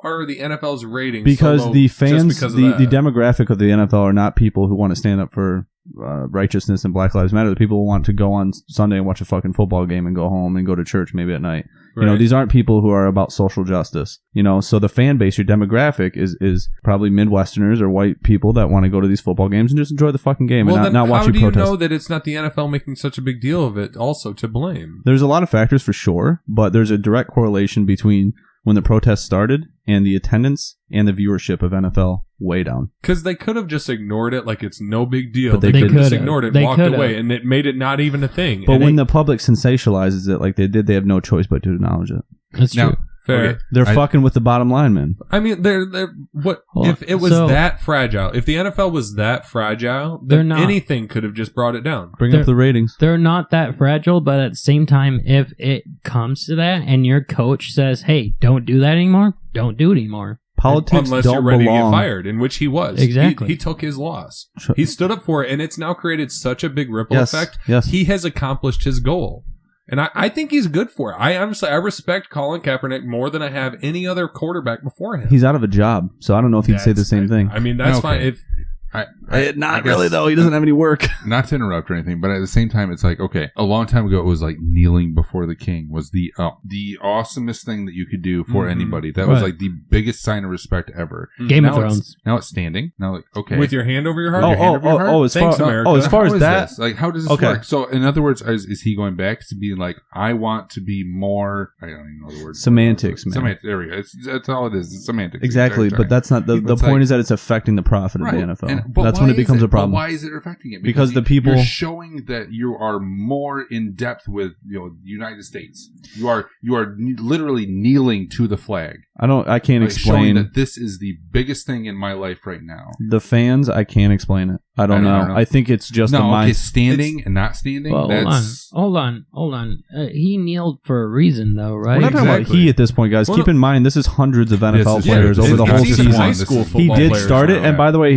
are the NFL's ratings? Because so low the just fans, because of the that? demographic of the NFL are not people who want to stand up for righteousness and Black Lives Matter. The people who want to go on Sunday and watch a fucking football game and go home and go to church maybe at night. You know, Right. these aren't people who are about social justice. You know, so the fan base, your demographic is probably Midwesterners or white people that want to go to these football games and just enjoy the fucking game Well, and then not watch how you do you protest. know that it's not the NFL making such a big deal of it? Also, to blame. There's a lot of factors for sure, but there's a direct correlation between when the protests started and the attendance and the viewership of NFL way down. Because they could have just ignored it like it's no big deal. But they could have just could've. ignored it, They walked could've. away, and it made it not even a thing. But And when the public sensationalizes it like they did, they have no choice but to acknowledge it. That's Now, true. fair. okay. They're I- fucking with the bottom line, man. I mean, they're what Hold if on. it was So- that fragile? If the NFL was that fragile, They're then not. anything could have just brought it down. Bring They're- up the ratings. They're not that fragile, but at the same time, if it comes to that and your coach says, "Hey, don't do that anymore," don't do it anymore. Politics Unless don't you're ready belong. to get fired, in which he was. Exactly. He took his loss. Sure. He stood up for it, and it's now created such a big ripple Yes, effect. yes. He has accomplished his goal. And I think he's good for it. I respect Colin Kaepernick more than I have any other quarterback before him. He's out of a job, so I don't know if he'd say the same thing. I mean, that's Okay. fine. If Not I really, guess- though. He doesn't have any work. Not to interrupt or anything, but at the same time, it's like, okay, a long time ago, it was like kneeling before the king was the awesomest thing that you could do for Mhm. anybody. That was Right. like the biggest sign of respect ever. Game of Now it's- Thrones. Now it's standing. Now, like, okay. with your hand over your heart, Oh, your hand over your heart? as Thanks, far, America. as far How as is that, this? Like, how does this Okay. work? So, in other words, is he going back to being like, I want to be more? I don't even know the word. Semantics, man. Semantics. There we go. That's all it is. It's semantics. exactly, Sorry. but that's not the It's point. like- Is that it's affecting the profit of Right. the NFL. But That's why when it is becomes a But problem. why is it affecting it? Because the people- you're showing that you are more in depth with the United States. You are literally kneeling to the flag. I can't Like, showing explain that this is the biggest thing in my life right now. the fans. I can't explain it. I don't know. I think it's just a No, okay, mind. standing and not standing. Well, That's hold on. He kneeled for a reason, though, right? We're not talking about Exactly. he at this point, guys. Well, Keep in mind, this is hundreds of NFL This is- players yeah, over the it's whole even season. high school He football did players start it, now, and by the way,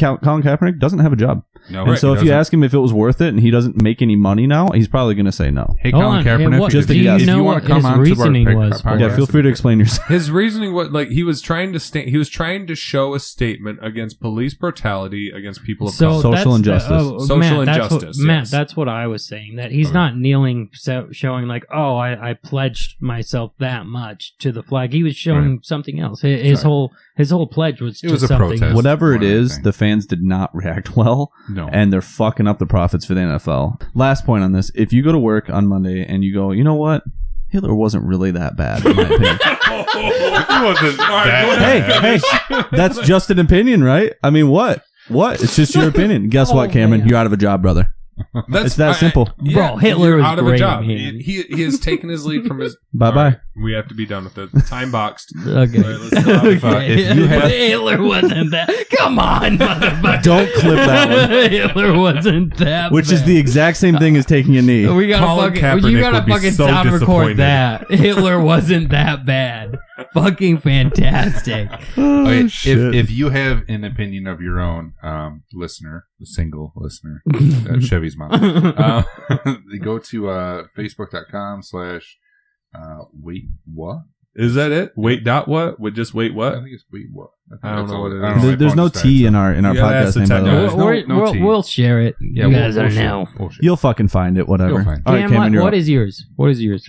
Colin Kaepernick doesn't have a job. no. And so he if you doesn't. ask him if it was worth it and he doesn't make any money now, he's probably going to say no. Hey, Hold Colin on, Kaepernick, and what- Just if do you if know you what want to come his on to our reasoning pick- was for podcast, it? Yeah, feel free to explain yourself. his reasoning he was trying to he was trying to show a statement against police brutality against people of color. Social that's injustice. Social Matt, that's injustice, what, Matt, yes. that's what I was saying. That he's Okay. not kneeling, showing like, oh, I pledged myself that much to the flag. He was showing something else. His whole pledge was It just was a something protest. else. Whatever it more than is, anything. the fans did not react well, No. and they're fucking up the profits for the NFL. Last point on this: if you go to work on Monday and you go, you know what, Hitler wasn't really that bad, in my opinion. hey, that's just an opinion, right? I mean, what? It's just your opinion. Guess what, Cameron? man. You're out of a job, brother. It's that simple. Bro, Hitler you're was out of great, a job. man. He has taken his lead from his. Bye-bye. All right, we have to be done with it. Time boxed. Okay. All right, let's go. If you have- Hitler wasn't that. Come on, motherfucker. Don't clip that one. Hitler wasn't that. Which is bad. the exact same thing as taking a knee. We gotta Colin fucking. You Kaepernick gotta would be fucking so sound record disappointed. that. Hitler wasn't that bad. Fucking fantastic. Okay, shit. if you have an opinion of your own, listener, the single listener, Chevy's mom, go to facebook.com/ wait what? Is that it? Wait. Dot what? Would just wait I what? think it's wait what. I don't that's know all- what it I is. don't know, my There's phone no just T died, in so- our Yeah, that's podcast the name, by the way. technology. There's no we'll, T. we'll share it. Yeah, You guys we'll are share. now. We'll share. You'll fucking find it, whatever. You'll find it. All right, Dan, Cameron, you're what up. is yours? What is yours?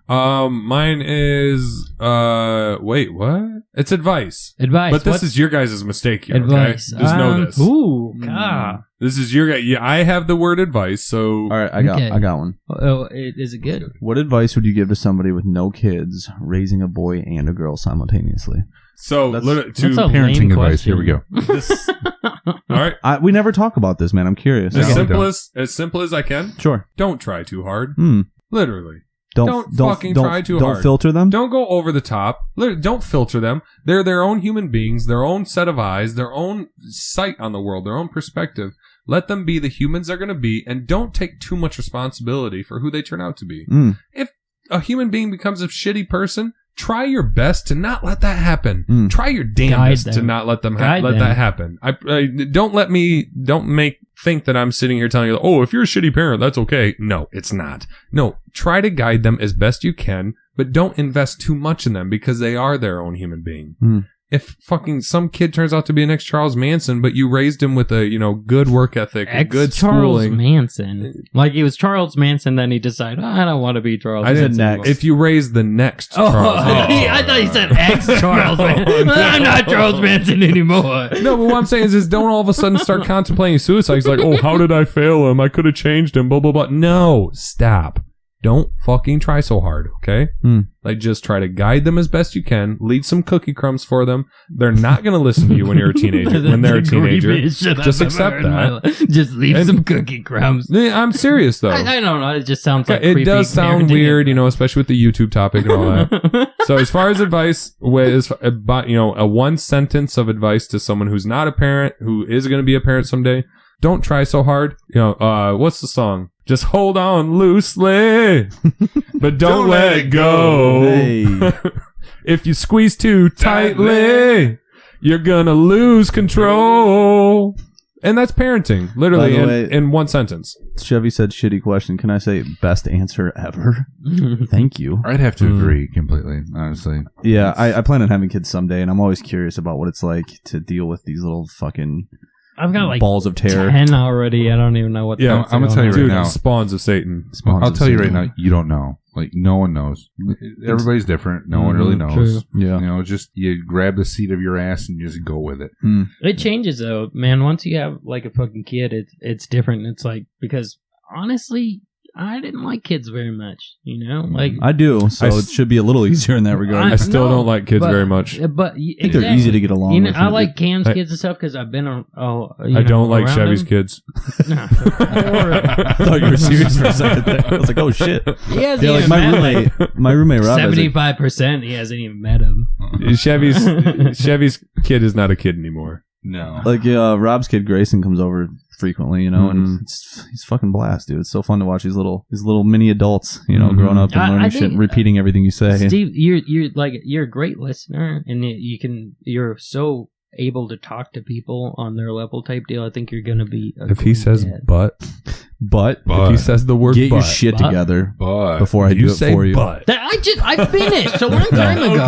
Mine is wait, what? It's advice. Advice. But this What's is your guys' mistake here. advice. Okay? Just know this. Ooh, God. This is your guy. Yeah, I have the word advice. So All right, I Okay. got one. Oh, is it good? What advice would you give to somebody with no kids raising a boy and a girl simultaneously? That's That's a Parenting lame advice. question. Here we go. this. All right. We never talk about this, man. I'm curious. As Okay. simple as I can. Sure. Don't try too hard. Hmm. Literally. Don't fucking try too hard. Don't filter them. Don't go over the top. Don't filter them. They're their own human beings, their own set of eyes, their own sight on the world, their own perspective. Let them be the humans they're going to be, and don't take too much responsibility for who they turn out to be. Mm. If a human being becomes a shitty person, try your best to not let that happen. Mm. Try your Guide damnedest them. to not let them Guide let them. that happen. Don't think that I'm sitting here telling you, oh, if you're a shitty parent, that's okay. No, it's not. No, try to guide them as best you can, but don't invest too much in them because they are their own human being. Mm. If fucking some kid turns out to be an ex-Charles Manson, but you raised him with a, good work ethic, a good Charles schooling. Manson. Like he was Charles Manson, then he decided, I don't want to be Charles I didn't. Manson. If you raise the next Oh, Charles Manson. I thought you said ex-Charles Manson. I'm not Charles Manson anymore. No, but what I'm saying is don't all of a sudden start contemplating suicide. It's like, oh, how did I fail him? I could have changed him, blah, blah, blah. No, stop. Don't fucking try so hard, okay? Hmm. Like, just try to guide them as best you can. Leave some cookie crumbs for them. They're not going to listen to you when you're a teenager. When they're a teenager. Just accept that. Just leave And- some cookie crumbs. Yeah, I'm serious, though. I don't know. It just sounds like It creepy does sound parenting weird, advice. especially with the YouTube topic and all that. So as far as advice, about a one sentence of advice to someone who's not a parent, who is going to be a parent someday, don't try so hard. What's the song? Just hold on loosely, but don't let it go. Hey. If you squeeze too tightly, you're gonna lose control. And that's parenting, literally By the way- in one sentence. Chevy said, "Shitty question. Can I say best answer ever?" Thank you. I'd have to agree completely, honestly. Yeah, I plan on having kids someday, and I'm always curious about what it's like to deal with these little fucking I've got like balls of terror. 10 already. I don't even know what. Yeah, that's I'm gonna going tell you on. right Dude, now. spawns of Satan. Spawns I'll of tell you right Satan. now, you don't know. Like, no one knows. Everybody's different. No one really knows. True. Yeah. Just you grab the seat of your ass and just go with it. It changes though, man. Once you have like a fucking kid, it's different. It's like, because honestly, I didn't like kids very much. Like I do, so it should be a little easier in that regard. I still no, don't like kids but- very much. But I think they're easy to get along with. I like Cam's I- kids and stuff because I've been. I don't like around Chevy's them. kids. No. I thought you were serious for a second there. I was like, oh shit. He hasn't Yeah, like even my roommate Rob. has a- 75%. He hasn't even met him. Chevy's kid is not a kid anymore. No. Like Rob's kid Grayson comes over frequently, and he's fucking blast, dude. It's so fun to watch these little mini adults, growing up and I learning think- shit, and repeating everything you say. Steve, you're a great listener, and you're so able to talk to people on their level type deal. I think you're gonna be. A If he great says dad. but, But if he says the word get but, your shit But- together But before I do it say for you. but. I finished a long time ago.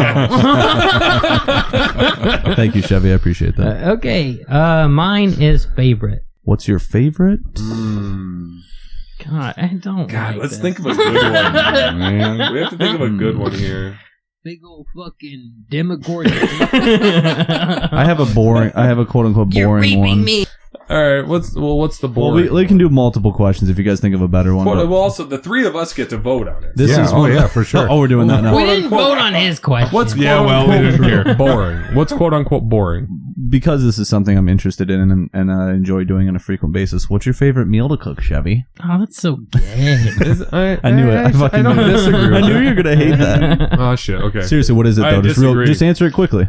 Thank you, Chevy. I appreciate that. Okay, mine is favorite. What's your favorite? God, I don't. God, like let's this. think of a good one. man. We have to think of a good one here. Big old fucking Demogorgon. I have a quote unquote boring one. All right, what's the Well, boring? we can do multiple questions if you guys think of a better one. Well, but also the three of us get to vote on it. this Yeah, is oh, one. yeah, for sure. Oh, we're doing that now. We didn't vote on his question. What's Yeah, quote well, we unquote didn't care. boring? What's quote unquote boring? because this is something I'm interested in and I enjoy doing on a frequent basis, what's your favorite meal to cook, Chevy? Oh, that's so gay. I knew it. I fucking don't knew it. disagree with I knew that. you were gonna hate that. Oh shit. Okay. Seriously, what is it I though? disagree. Just answer it quickly.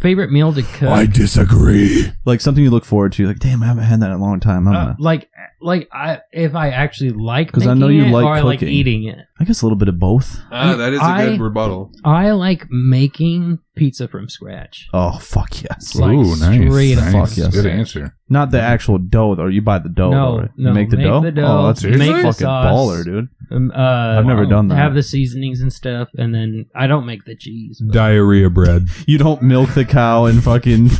Favorite meal to cook. disagree. Like something you look forward to. Like, damn, I haven't had that in a long time. I'm gonna, If I actually like 'Cause I making know you it like or I like cooking. eating it. I guess a little bit of both. That is a good rebuttal. I like making pizza from scratch. Oh fuck yes. Like, Ooh, nice. straight up. Fuck yes. Good answer. Not the actual dough though. You buy the dough. No, though, right? no, You make the make dough. the dough, Oh, that's make the fucking sauce. baller, dude. I've never done that. Have the seasonings and stuff, and then I don't make the cheese. but- Diarrhea bread. You don't milk the cow and fucking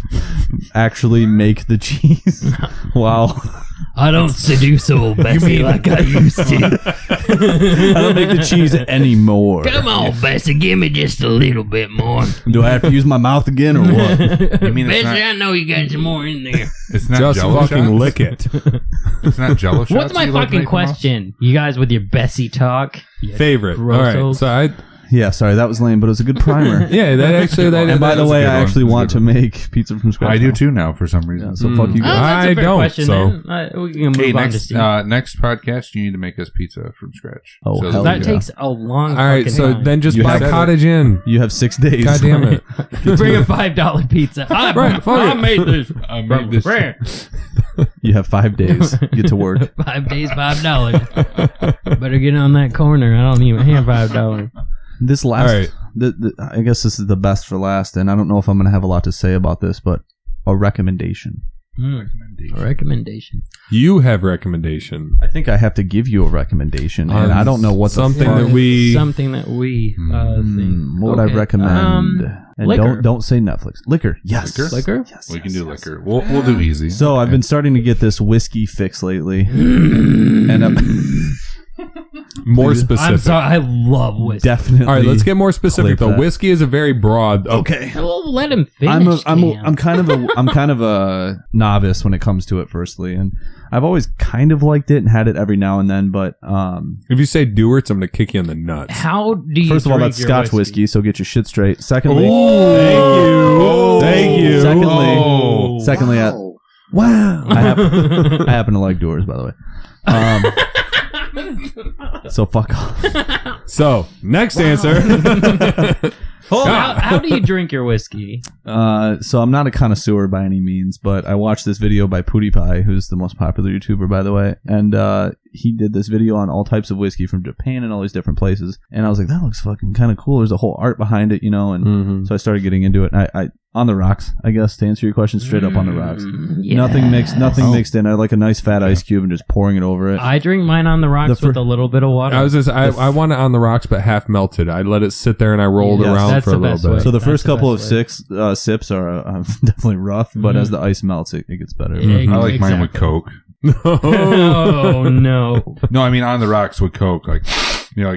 actually make the cheese. Wow. I don't seduce old Bessie like I used to. I don't make the cheese anymore. Come on, Bessie, give me just a little bit more. Do I have to use my mouth again or what? You mean it's Bessie, not, I know you got some more in there. it's not Just Jell-O fucking shots? lick it. It's not Jello shots. What's my you like to fucking make from us? question? You guys with your Bessie talk? Favorite. All right. Grossos. So I. Yeah, sorry, that was lame, but it was a good primer. Yeah, that actually. That. And by the was a way, good I one. actually That's a want good to one. make pizza from scratch. I do now. too now for some reason. Yeah, so fuck you Oh, guys. that's a I fair don't, question, so- then. We can move Okay, on to Steve. next podcast, you need to make us pizza from scratch. Oh, hell that yeah. takes a long All right. fucking So time. then just You buy have- Cottage Inn. You have 6 days. God damn it. Bring a $5 pizza. Right, fuck I it. made this. I made this. You have 5 days. Get to work. 5 days, $5. Better get on that corner. I don't even have $5. This last, All right. I guess this is the best for last, and I don't know if I'm going to have a lot to say about this, but a recommendation. A recommendation. You have recommendation. I think I have to give you a recommendation, and I don't know what something the fuck. that we. Something that we think. What would I Okay. recommend? And liquor. don't say Netflix. Liquor. Yes. Liquor? Yes. We yes, can do yes. liquor. We'll do easy. So I've been starting to get this whiskey fix lately, and I'm More specific. I'm sorry. I love whiskey. definitely. All right, let's get more specific Clip though. that. Whiskey is a very broad. Okay. Well, let him finish. I'm kind of a novice when it comes to it. Firstly, and I've always kind of liked it and had it every now and then. But If you say Dewarts, I'm gonna kick you in the nuts. How do you first of all, drink that's your Scotch whiskey, so get your shit straight. Secondly, Thank you. Thank you. Secondly, wow, I happen to like doors, by the way. So fuck off. So next answer. How do you drink your whiskey? So I'm not a connoisseur by any means, but I watched this video by PewDiePie, who's the most popular YouTuber, by the way, and he did this video on all types of whiskey from Japan and all these different places, and I was like, that looks fucking kind of cool. There's a whole art behind it, you know, and so I started getting into it. And I on the rocks, I guess, to answer your question, straight up on the rocks. Yeah. Nothing mixed in. I like a nice fat ice cube and just pouring it over it. I drink mine on the rocks with a little bit of water. I want it on the rocks, but half melted. I let it sit there and I rolled Yes, around that's for a the little best bit. way. So the That's first the couple of best sips are definitely rough, but as the ice melts, it gets better. Yeah, I like mine with exactly. Coke. Oh no! No, I mean on the rocks with Coke. Like, Oh,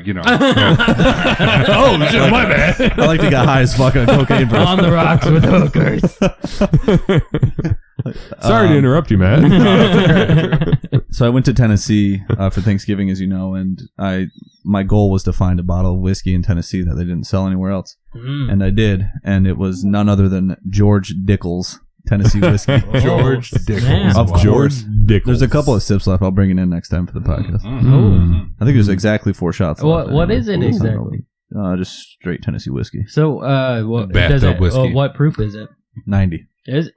shit, my bad. I like to get high as fuck on cocaine, bro. On the rocks with hookers. Sorry to interrupt you, Matt. So I went to Tennessee for Thanksgiving, as you know, and my goal was to find a bottle of whiskey in Tennessee that they didn't sell anywhere else, and I did, and it was none other than George Dickel's Tennessee whiskey. George Dickel. Of course. Dickles. There's a couple of sips left. I'll bring it in next time for the podcast. Oh. I think there's exactly 4 shots left. What is it Ooh. exactly? Just straight Tennessee whiskey. So, what Bathtub does it? whiskey. What proof is it? 90.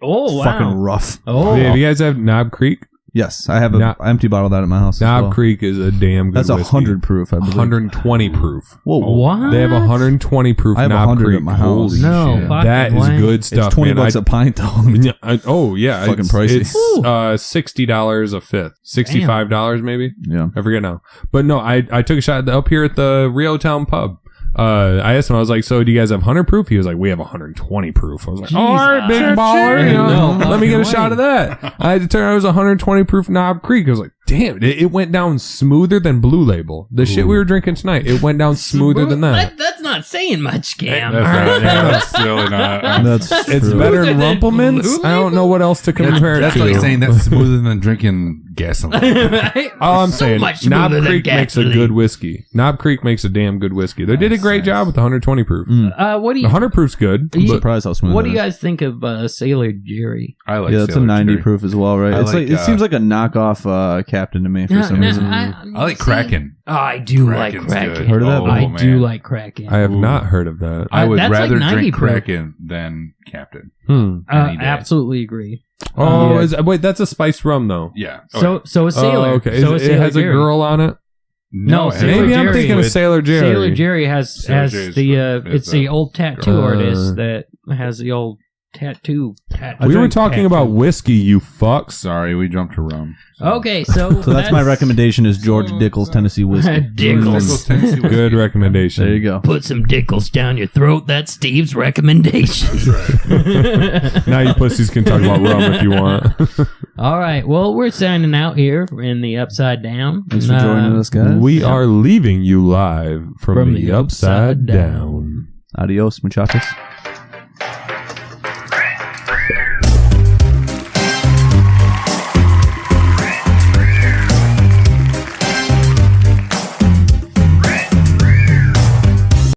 Wow! Fucking rough. Oh, Yeah, you guys have Knob Creek? Yes, I have Knob- an empty bottle of that at my house. as Knob well. Creek is a damn good That's whiskey. 100 proof, I believe. 120 proof. Whoa. what? They have 120 proof I have Knob 100 Creek. at my house. Holy No, shit. fucking That is way. good stuff, It's 20 man. bucks a pint, though. Yeah, yeah, Fucking pricey. It's $60 a fifth, $65 maybe. Yeah. I forget now. But no, I took a shot up here at the Rio Town pub. I asked him, I was like, so do you guys have 100 proof? He was like, we have 120 proof. I was like, all right, big baller. You know, No let me get a fucking shot of that. I had to turn out it was 120 proof Knob Creek. I was like, damn, it went down smoother than Blue Label. The shit we were drinking tonight, it went down smoother than that. That's not saying much, Cam. That's really not. It's true. better than Rumplemints. I don't know what else to compare it That's to. like saying that's smoother than drinking gasoline. All I'm So saying, much Knob smoother than Creek makes a gasoline. good whiskey. Knob Creek makes a damn good whiskey. They did a great job with the 120 proof. What do The you 100 proof's good. I'm You- surprised how smooth. What it do you is. guys think of Sailor Jerry? I like Yeah, that's a Sailor 90 Jerry. proof as well, right? I It's like, like it seems like a knockoff Captain to me for some reason. I like Kraken. Oh, I do like Kraken's Kraken. good. Heard of that? Oh, I man. do like Kraken. I have Ooh. not heard of that. I would That's like rather 90 drink proof. Kraken than Captain. Hmm. Any day. Absolutely agree. Oh, wait, that's a spiced rum though. Yeah. So a Sailor. Oh, okay. So a it Sailor has a Jerry. girl on it. No, it has Sailor Maybe I'm Jerry thinking of with- Sailor Jerry. Sailor Jerry has Sailor Jerry's the is it's the old tattoo Uh, artist that has the old tattoo. We were talking about whiskey, you fucks. Sorry, we jumped to rum. Okay, so So that's my recommendation is George Dickel's Tennessee whiskey. Dickles. Good recommendation. There you go. Put some Dickles down your throat. That's Steve's recommendation. Now you pussies can talk about rum if you want. All right. Well, we're signing out here in the Upside Down. Thanks for joining us, guys. We are leaving you live from the upside down. Adios, muchachos.